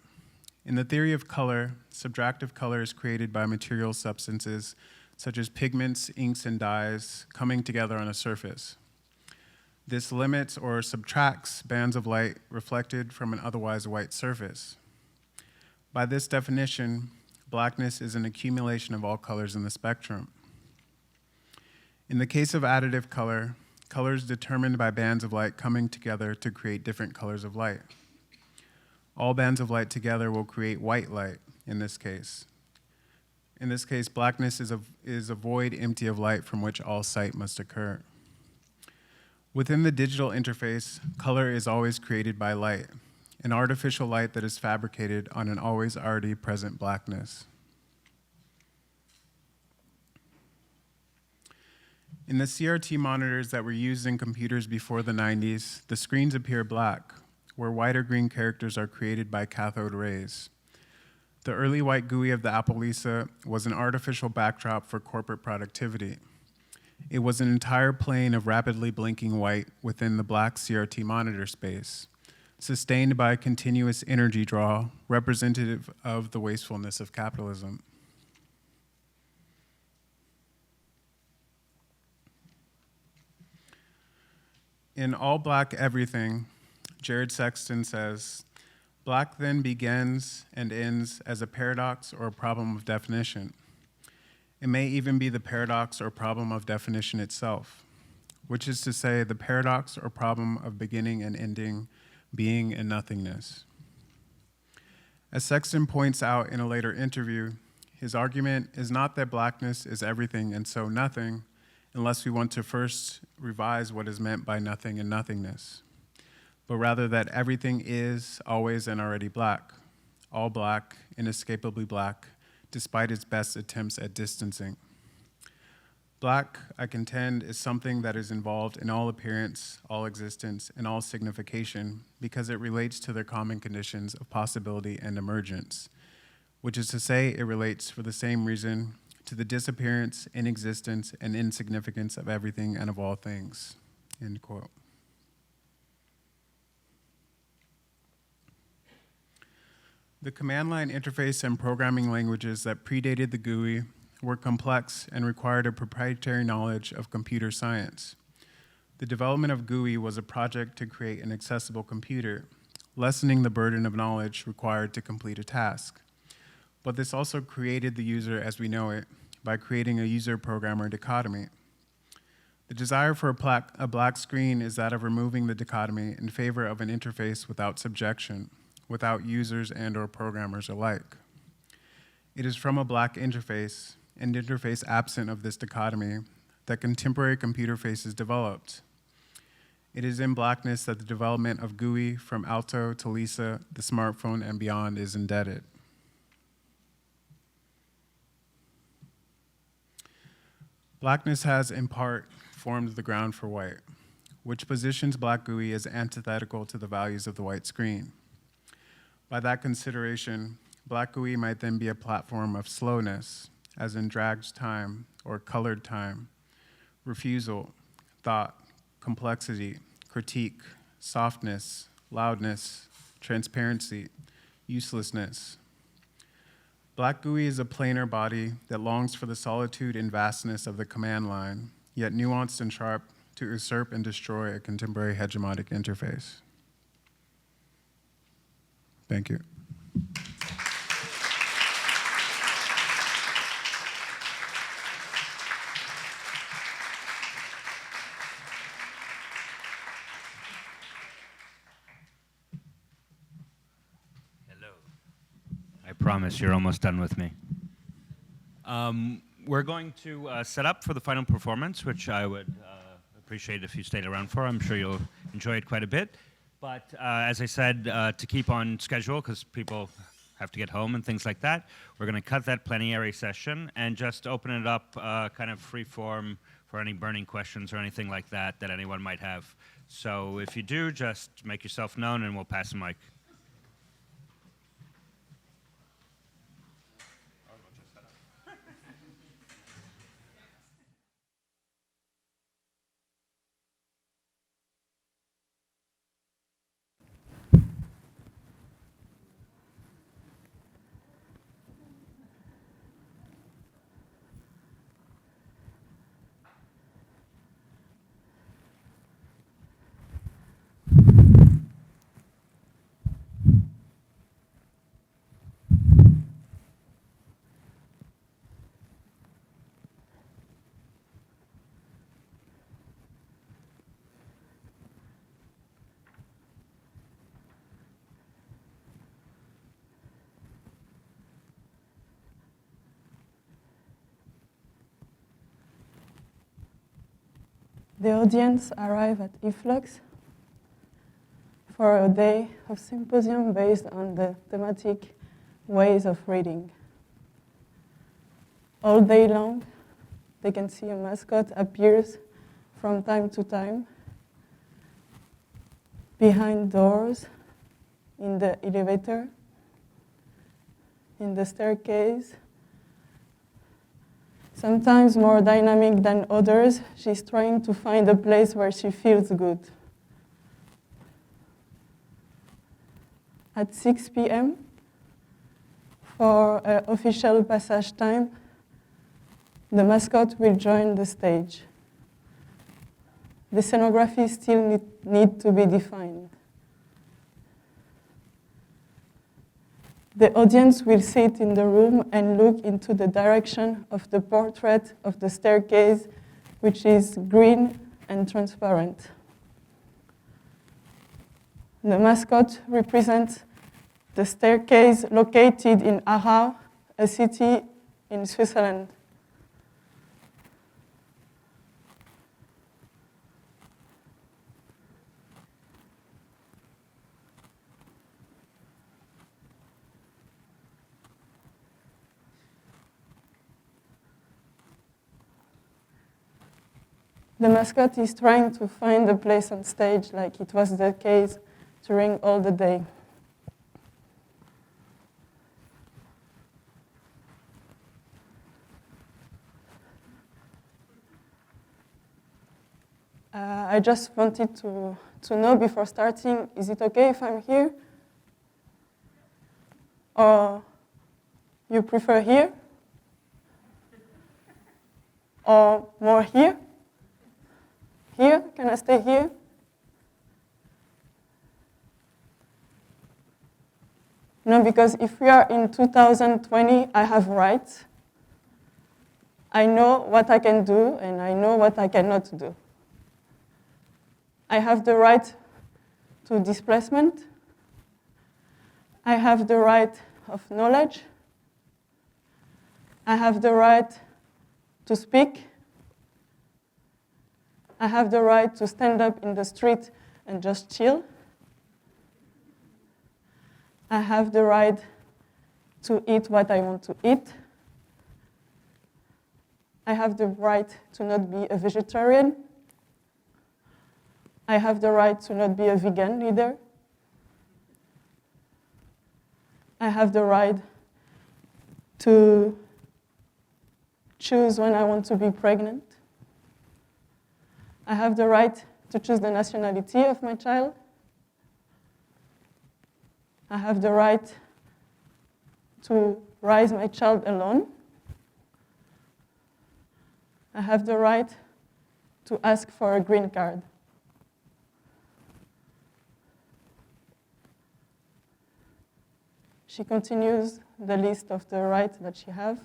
In the theory of color, subtractive color is created by material substances such as pigments, inks, and dyes coming together on a surface. This limits or subtracts bands of light reflected from an otherwise white surface. By this definition, blackness is an accumulation of all colors in the spectrum. In the case of additive color, color is determined by bands of light coming together to create different colors of light. All bands of light together will create white light in this case. In this case, blackness is a void empty of light from which all sight must occur. Within the digital interface, color is always created by light, an artificial light that is fabricated on an always already present blackness. In the CRT monitors that were used in computers before the 90s, the screens appear black, where white or green characters are created by cathode rays. The early white GUI of the Apple Lisa was an artificial backdrop for corporate productivity. It was an entire plane of rapidly blinking white within the black CRT monitor space, sustained by a continuous energy draw representative of the wastefulness of capitalism. In All Black Everything, Jared Sexton says, "Black then begins and ends as a paradox or a problem of definition. It may even be the paradox or problem of definition itself, which is to say the paradox or problem of beginning and ending, being and nothingness." As Sexton points out in a later interview, his argument is not that blackness is everything and so nothing, unless we want to first revise what is meant by nothing and nothingness, but rather that everything is always and already black, all black, inescapably black, despite its best attempts at distancing. Black, I contend, is something that is involved in all appearance, all existence, and all signification because it relates to their common conditions of possibility and emergence, which is to say it relates for the same reason to the disappearance, inexistence, and insignificance of everything and of all things, end quote. The command line interface and programming languages that predated the GUI were complex and required a proprietary knowledge of computer science. The development of GUI was a project to create an accessible computer, lessening the burden of knowledge required to complete a task. But this also created the user as we know it by creating a user-programmer dichotomy. The desire for a black screen is that of removing the dichotomy in favor of an interface without subjection, without users and or programmers alike. It is from a black interface, an interface absent of this dichotomy, that contemporary computer faces developed. It is in blackness that the development of GUI from Alto to Lisa, the smartphone and beyond is indebted. Blackness has, in part, formed the ground for white, which positions black GUI as antithetical to the values of the white screen. By that consideration, black GUI might then be a platform of slowness, as in dragged time or colored time, refusal, thought, complexity, critique, softness, loudness, transparency, uselessness. Black GUI is a planar body that longs for the solitude and vastness of the command line, yet nuanced and sharp to usurp and destroy a contemporary hegemonic interface. Thank you. Hello. I promise you're almost done with me. We're going to set up for the final performance, which I would appreciate if you stayed around for. I'm sure you'll enjoy it quite a bit. But as I said, to keep on schedule, because people have to get home and things like that, we're going to cut that plenary session and just open it up kind of free form for any burning questions or anything like that that anyone might have. So if you do, just make yourself known and we'll pass the mic. The audience arrived at e-flux for a day of symposium based on the thematic ways of reading. All day long, they can see a mascot appears from time to time behind doors, in the elevator, in the staircase. Sometimes more dynamic than others, she's trying to find a place where she feels good. At 6 p.m., for official passage time, the mascot will join the stage. The scenography still need to be defined. The audience will sit in the room and look into the direction of the portrait of the staircase, which is green and transparent. The mascot represents the staircase located in Aarau, a city in Switzerland. The mascot is trying to find a place on stage, like it was the case during all the day. I just wanted to know before starting, is it okay if I'm here? Or you prefer here? Or more here? Here? Can I stay here? No, because if we are in 2020, I have rights. I know what I can do, and I know what I cannot do. I have the right to displacement. I have the right of knowledge. I have the right to speak. I have the right to stand up in the street and just chill. I have the right to eat what I want to eat. I have the right to not be a vegetarian. I have the right to not be a vegan either. I have the right to choose when I want to be pregnant. I have the right to choose the nationality of my child. I have the right to raise my child alone. I have the right to ask for a green card. She continues the list of the rights that she has.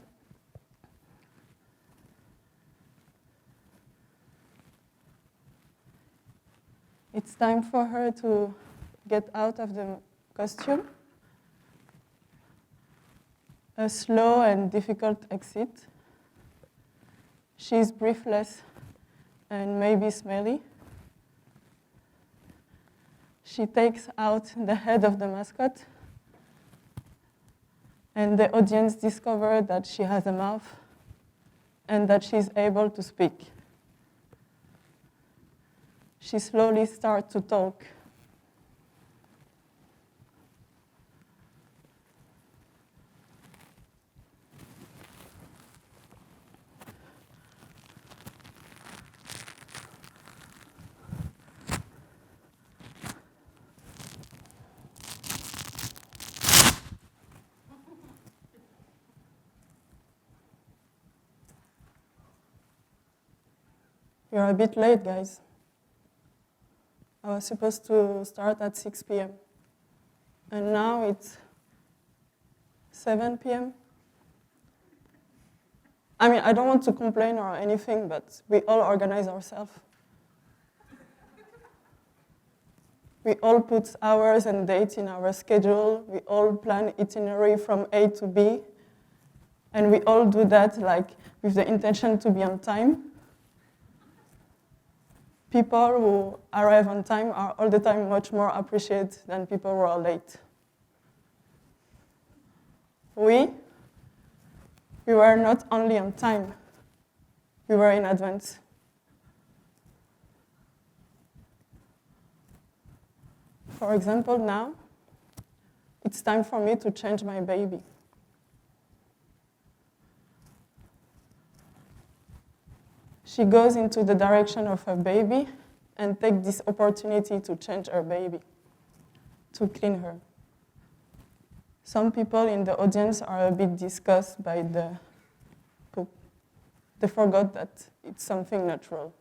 It's time for her to get out of the costume. A slow and difficult exit. She's breathless and maybe smelly. She takes out the head of the mascot, and the audience discovers that she has a mouth and that she's able to speak. She slowly starts to talk. You're a bit late, guys. I was supposed to start at 6 p.m. And now it's 7 p.m. I mean, I don't want to complain or anything, but we all organize ourselves. We all put hours and dates in our schedule. We all plan itinerary from A to B. And we all do that like with the intention to be on time. people who arrive on time are all the time much more appreciated than people who are late. We were not only on time, we were in advance. For example, now, it's time for me to change my baby. She goes into the direction of her baby and takes this opportunity to change her baby, to clean her. Some people in the audience are a bit disgusted by the poop. They forgot that it's something natural.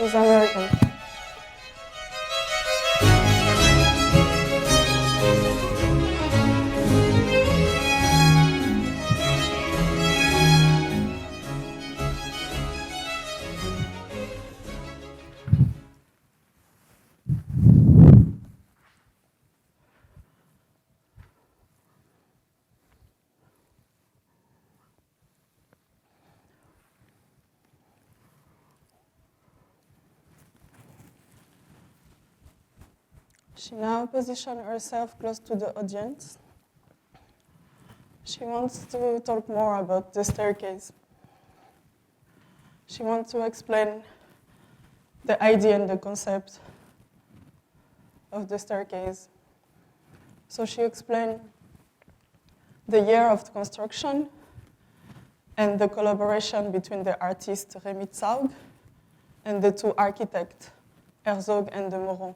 is American. She now positions herself close to the audience. She wants to talk more about the staircase. She wants to explain the idea and the concept of the staircase. So she explained the year of construction and the collaboration between the artist Raby and the two architects, Herzog and de Meuron.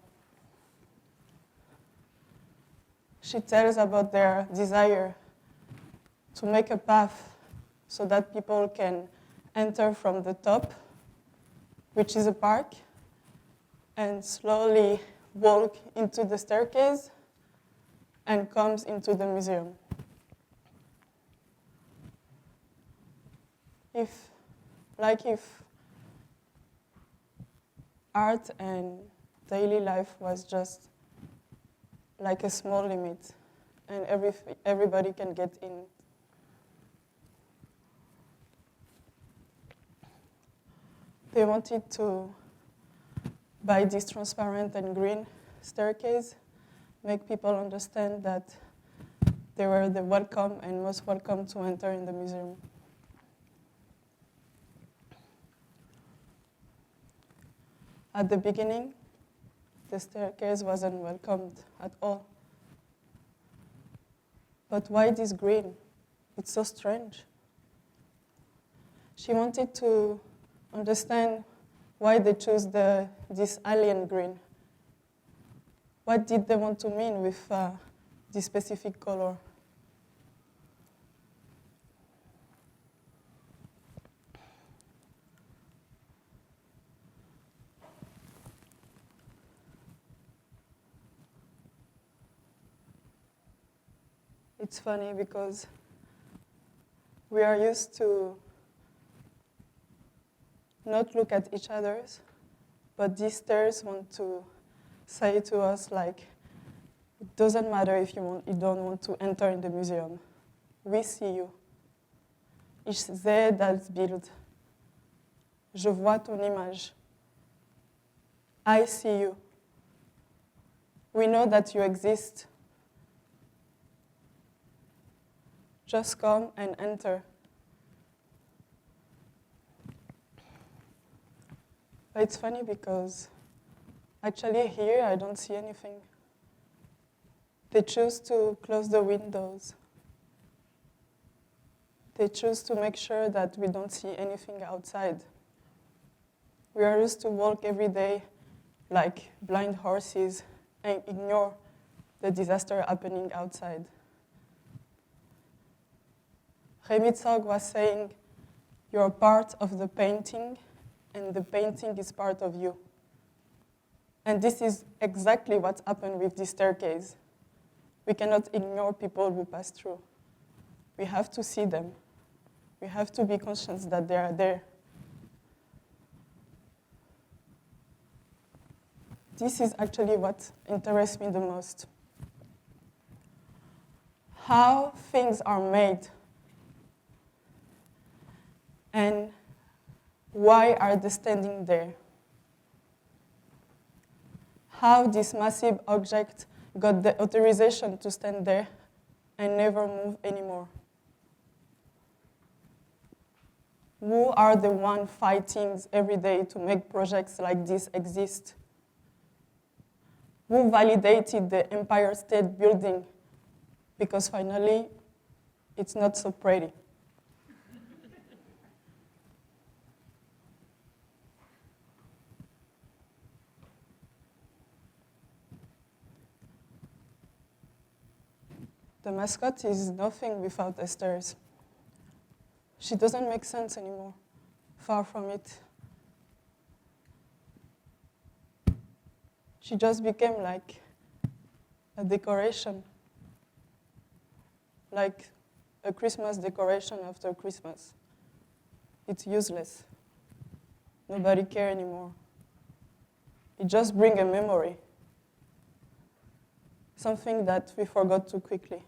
She tells about their desire to make a path so that people can enter from the top, which is a park, and slowly walk into the staircase and comes into the museum. If art and daily life was just like a small limit, and everybody can get in. They wanted to, by this transparent and green staircase, make people understand that they were the welcome and most welcome to enter in the museum. At the beginning, the staircase wasn't welcomed at all. But why this green? It's so strange. She wanted to understand why they chose this alien green. What did they want to mean with this specific color? It's funny because we are used to not look at each other, but these stairs want to say to us, like, it doesn't matter if you don't want to enter in the museum. We see you. Ich sehe das Bild. Je vois ton image. I see you. We know that you exist. Just come and enter. But it's funny because actually here I don't see anything. They choose to close the windows. They choose to make sure that we don't see anything outside. We are used to walk every day like blind horses and ignore the disaster happening outside. Raby was saying, you're part of the painting, and the painting is part of you. And this is exactly what happened with this staircase. We cannot ignore people who pass through. We have to see them. We have to be conscious that they are there. This is actually what interests me the most. How things are made. And why are they standing there? How this massive object got the authorization to stand there and never move anymore? Who are the ones fighting every day to make projects like this exist? Who validated the Empire State Building? Because finally, it's not so pretty. The mascot is nothing without the stairs. She doesn't make sense anymore. Far from it. She just became like a decoration. Like a Christmas decoration after Christmas. It's useless. Nobody cares anymore. It just brings a memory. Something that we forgot too quickly.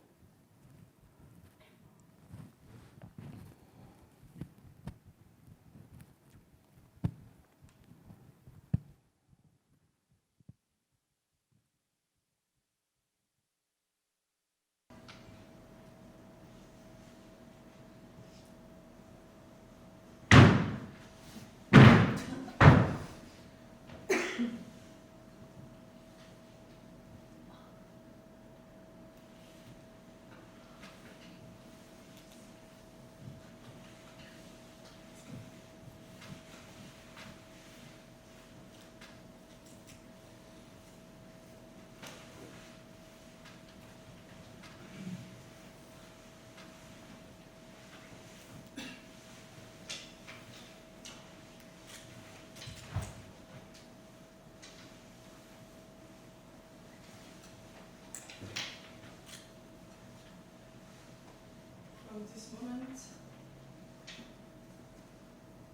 this moment,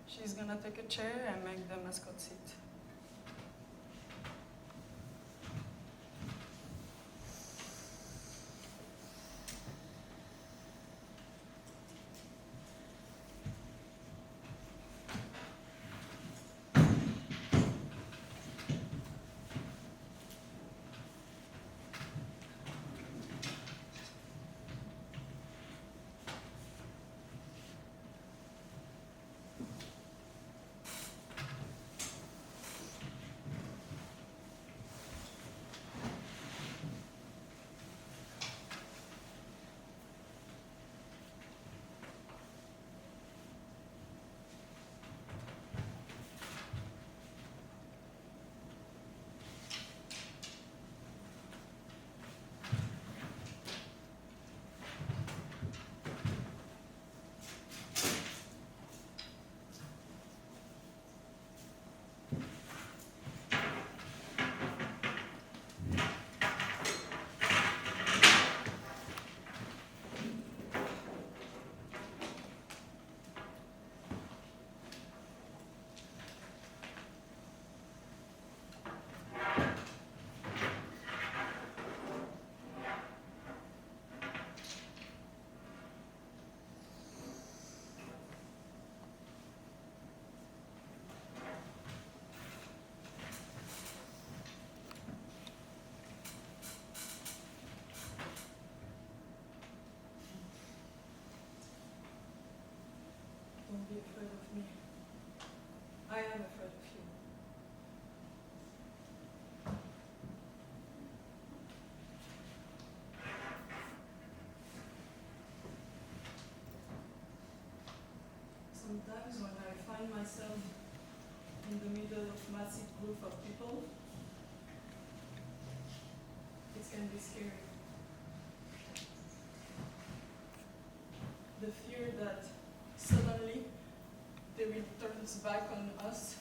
she's gonna take a chair and make the mascot sit. Don't be afraid of me. I am afraid of you. Sometimes when I find myself in the middle of massive group of people, it can be scary. The fear that suddenly they will turn back on us.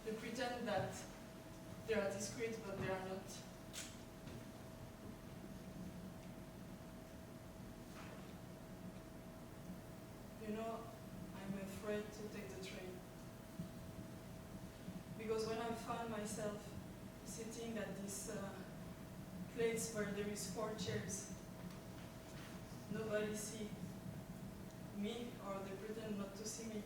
They pretend that they are discreet, but they are not. You know, I'm afraid to take the train. Because when I found myself sitting at this place where there is 4 chairs, nobody see me, or they pretend not to see me.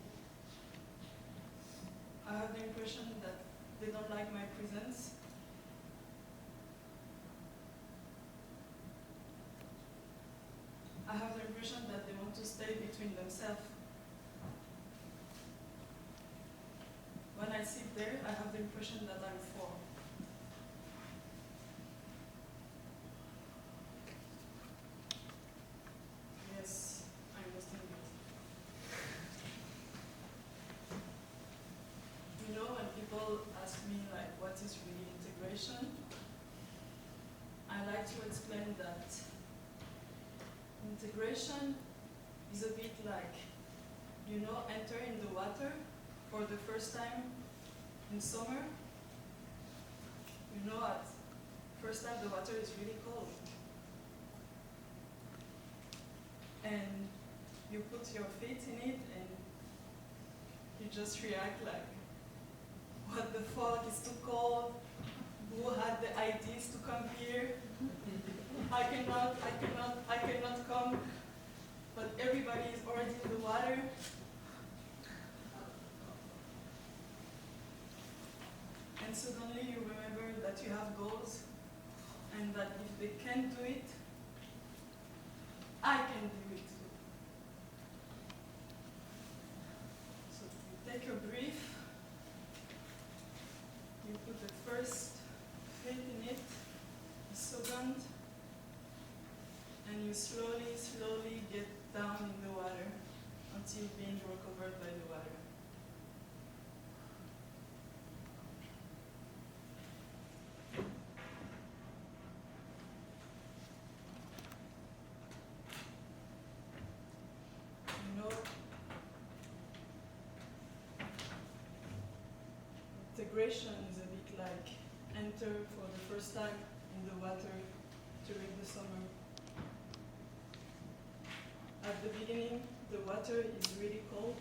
I have the impression that they don't like my presence. I have the impression that they want to stay between themselves. When I sit there, I have the impression that I'm 4. Yes, I understand it. You know, when people ask me, like, what is really integration, I like to explain that integration is a bit like, you know, enter in the water for the first time in summer. You know, at first time the water is really cold. And you put your feet in it and you just react like, what the fuck, it's too cold. Who had the ideas to come here? I cannot come. But everybody is already in the water. And suddenly you remember that you have goals and that if they can't do it, I can do it too. So you take your brief, you put the first feet in it, the second, and you slowly, slowly get down in the water until being recovered by the water. You know, integration is a bit like enter for the first time in the water during the summer. At the beginning, the water is really cold,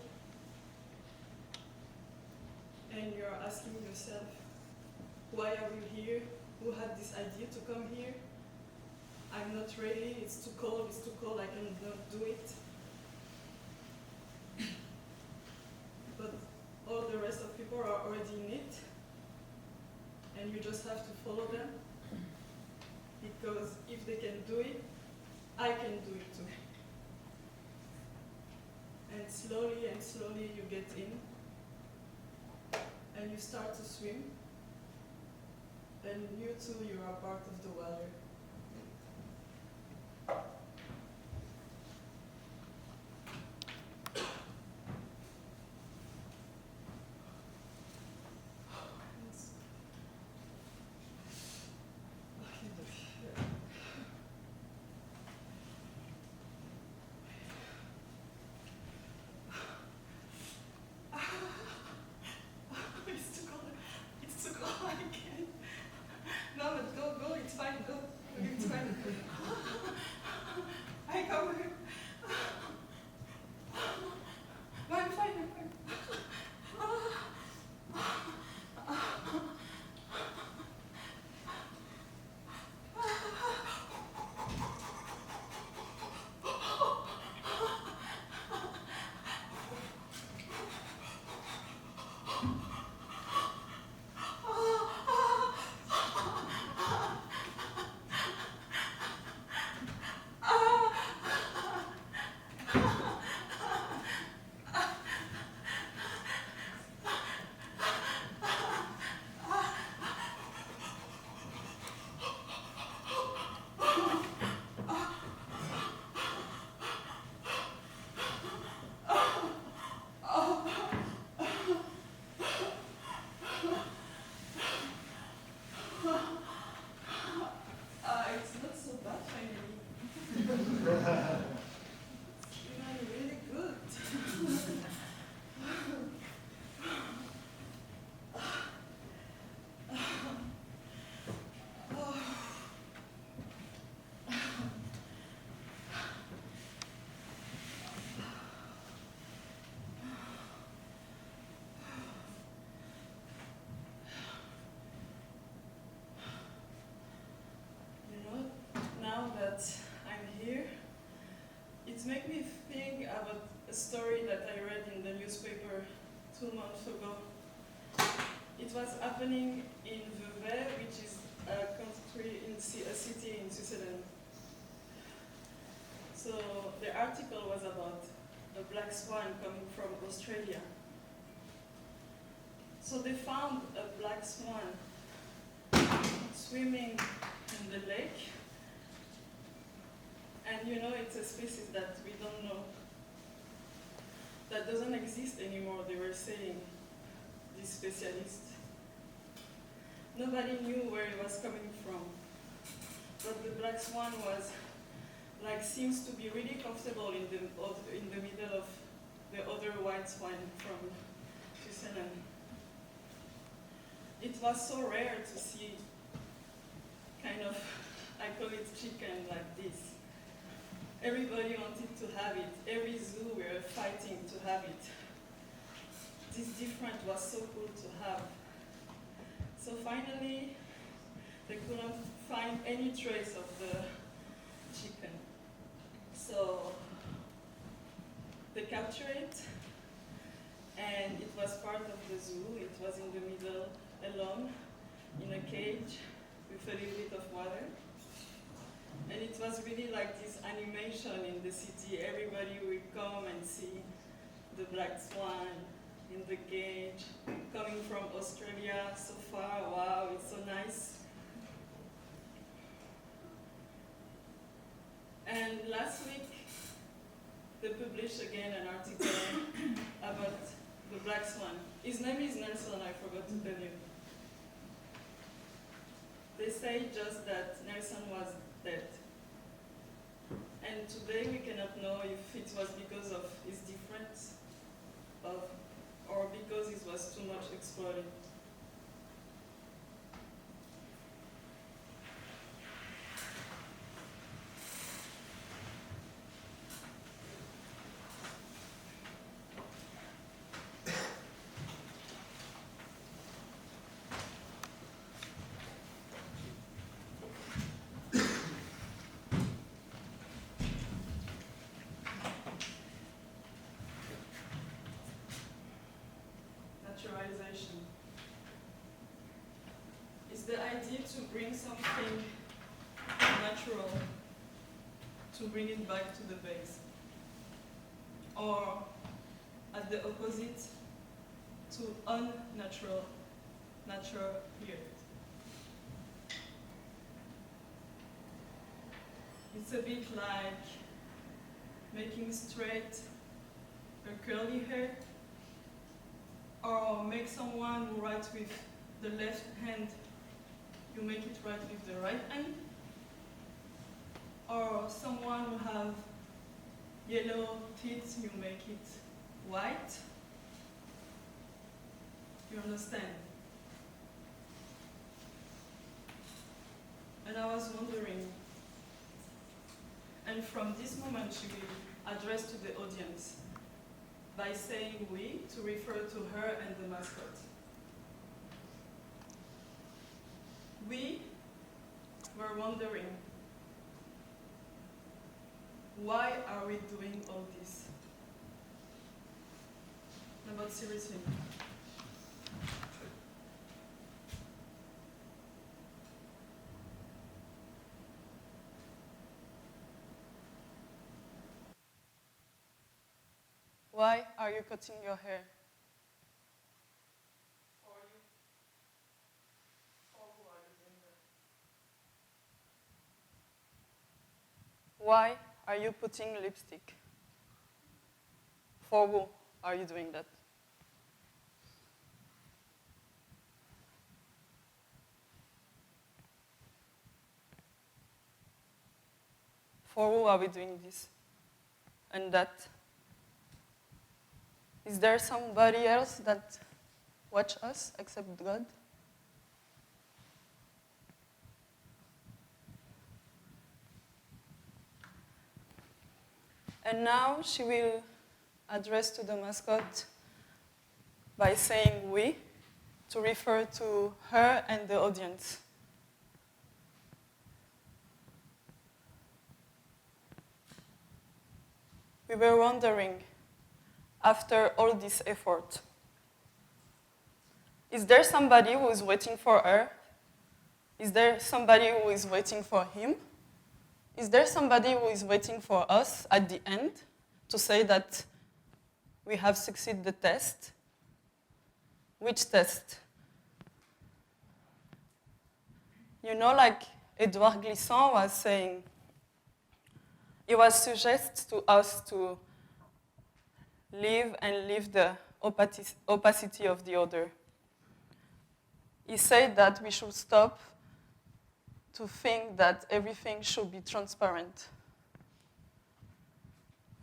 and you're asking yourself, why are we here? Who had this idea to come here? I'm not ready, it's too cold, I cannot do it. But all the rest of people are already in it, and you just have to follow them, because if they can do it, I can do it too. And slowly you get in, and you start to swim, and you too, you are part of the water. It makes me think about a story that I read in the newspaper 2 months ago. It was happening in Vevey, which is a city in Switzerland. So the article was about a black swan coming from Australia. So they found a black swan swimming in the lake. And you know, it's a species that we don't know, that doesn't exist anymore, they were saying, these specialists. Nobody knew where it was coming from. But the black swan was, seems to be really comfortable in the middle of the other white swan from Switzerland. It was so rare to see I call it chicken like this. Everybody wanted to have it. Every zoo were fighting to have it. This different was so cool to have. So finally, they couldn't find any trace of the chicken. So they captured it, and it was part of the zoo. It was in the middle, alone, in a cage with a little bit of water. And it was really like this animation in the city. Everybody would come and see the black swan in the cage, coming from Australia, so far, wow, it's so nice. And last week, they published again an article about the black swan. His name is Nelson, I forgot to tell you. They say just that Nelson was dead. And today we cannot know if it was because of his difference or because it was too much exploited. is the idea to bring something natural, to bring it back to the base. Or, at the opposite, to unnatural, natural here. It's a bit like making straight a curly hair, or make someone who writes with the left hand, you make it write with the right hand, or someone who have yellow teeth, you make it white. You understand? And I was wondering, and from this moment she will address to the audience by saying we to refer to her and the mascot. We were wondering, why are we doing all this? No, but seriously. Why are you cutting your hair? For you. For who are you doing that? Why are you putting lipstick? For who are you doing that? For who are we doing this and that? Is there somebody else that watch us except God? And now she will address to the mascot by saying we to refer to her and the audience. We were wondering, after all this effort, is there somebody who is waiting for her? Is there somebody who is waiting for him? Is there somebody who is waiting for us at the end to say that we have succeeded the test? Which test? You know, like Edouard Glissant was saying, he was suggesting to us to live and leave the opacity of the other. He said that we should stop to think that everything should be transparent.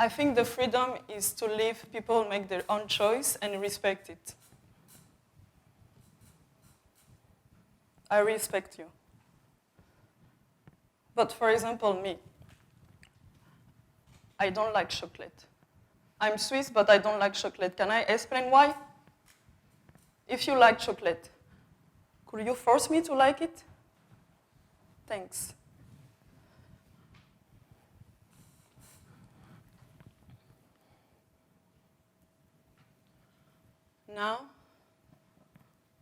I think the freedom is to leave people make their own choice and respect it. I respect you. But for example, me, I don't like chocolate. I'm Swiss, but I don't like chocolate. Can I explain why? If you like chocolate, could you force me to like it? Thanks. Now,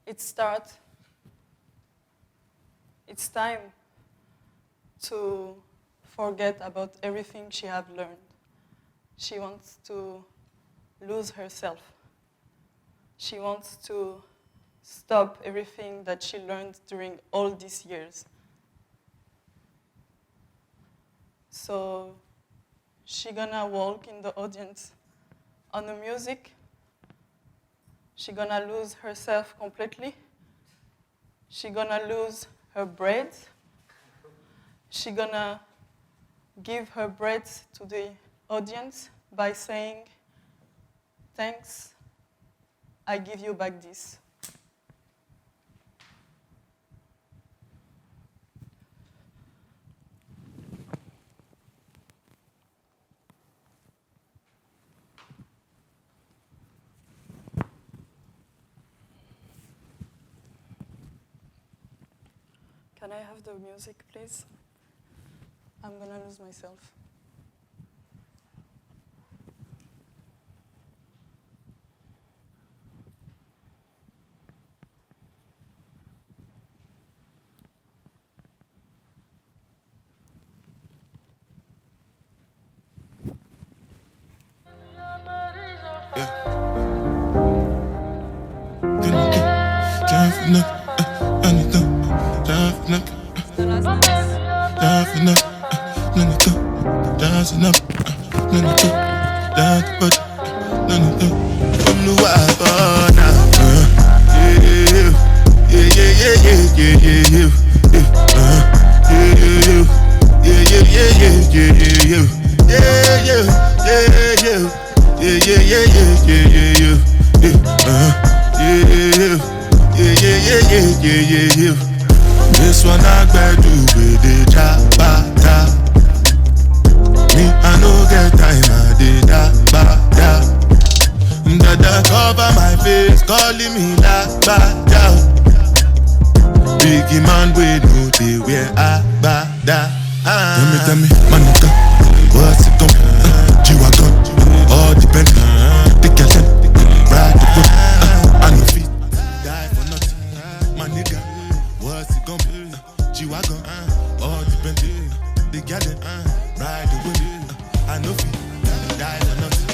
it's time to forget about everything she has learned. She wants to lose herself. She wants to stop everything that she learned during all these years. So she's gonna walk in the audience on the music. She's gonna lose herself completely. She's gonna lose her breath. She's gonna give her breath to the audience by saying, thanks, I give you back this. Can I have the music, please? I'm gonna lose myself. This one I better do with the jabata. Me, I no get time, I did da ba da. Dada cover my face, calling me la ba da. Biggie man, we know they wear a ba da. Tell me, my nigga, what's it gon' G-Wagon, all depend. The girl them, ride the whip. I no fit, die for nothing. My nigga, what's it gon' be? G-Wagon, all depend. The girl them, ride the whip. I no fit, die for nothing.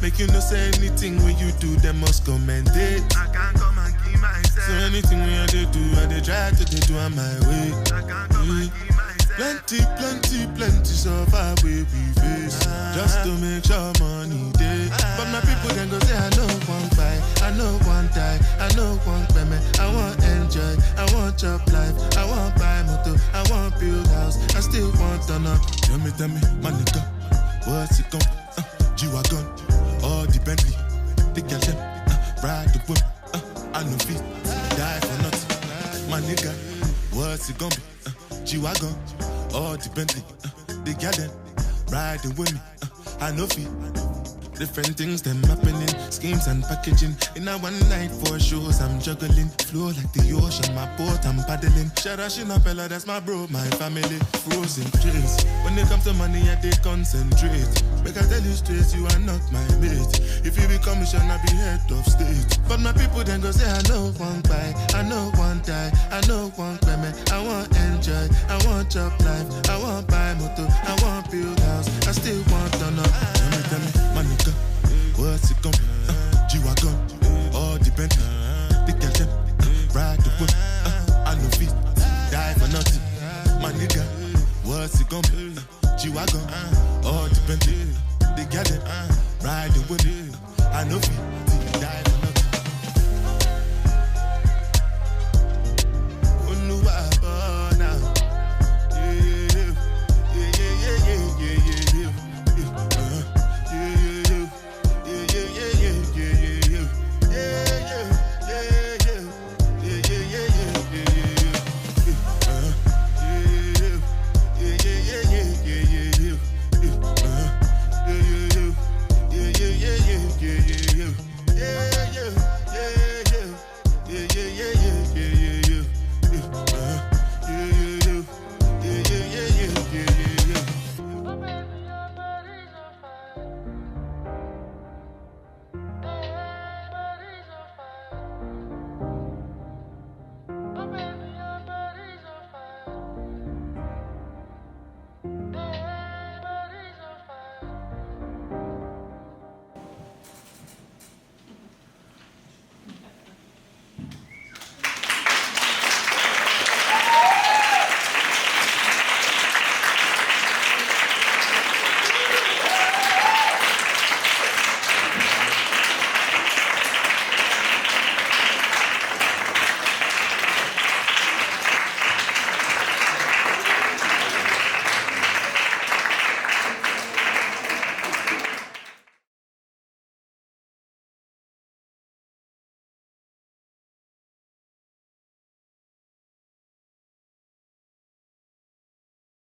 Make you no say anything when you do, they must commend it. I can't come and keep myself. So anything when I do, I they try to do on my way. I can't come and keep myself. Plenty so far we face. Just to make sure money day. But my people then go say I know one buy, I know one die, I know one payment. I want enjoy, I want job life, I want buy motor, I want build house, I still want to know. Tell me, my nigga, what's it gon' G-Wagon, all the Bentley, the girl them, ride the whip, I no fit, die for nothing. My nigga, what's it gon' be? G-Wagon, all the Bentley, the girl them, ride the whip, I no fit. Different things them happening, schemes and packaging. In a one night 4 shows, I'm juggling. Flow like the ocean, my boat I'm paddling. Shara Pella, that's my bro, my family. Frozen dreams. When it comes to money, I they concentrate. Make I tell you straight, you are not my mate. If you become mission, I'll be head of state. But my people then go say, I know one buy, I know one die, I know one payment. I want enjoy, I want job life, I want buy motor, I want build house, I still want to know. Tell me, my nigga, what's it gon' be? G-Wagon, all the Bentley, the girl them, ride the whip, I no fit, die for nothing. My nigga, what's it gon' be? G-Wagon, all the Bentley, the girl them, ride the whip, I no fit,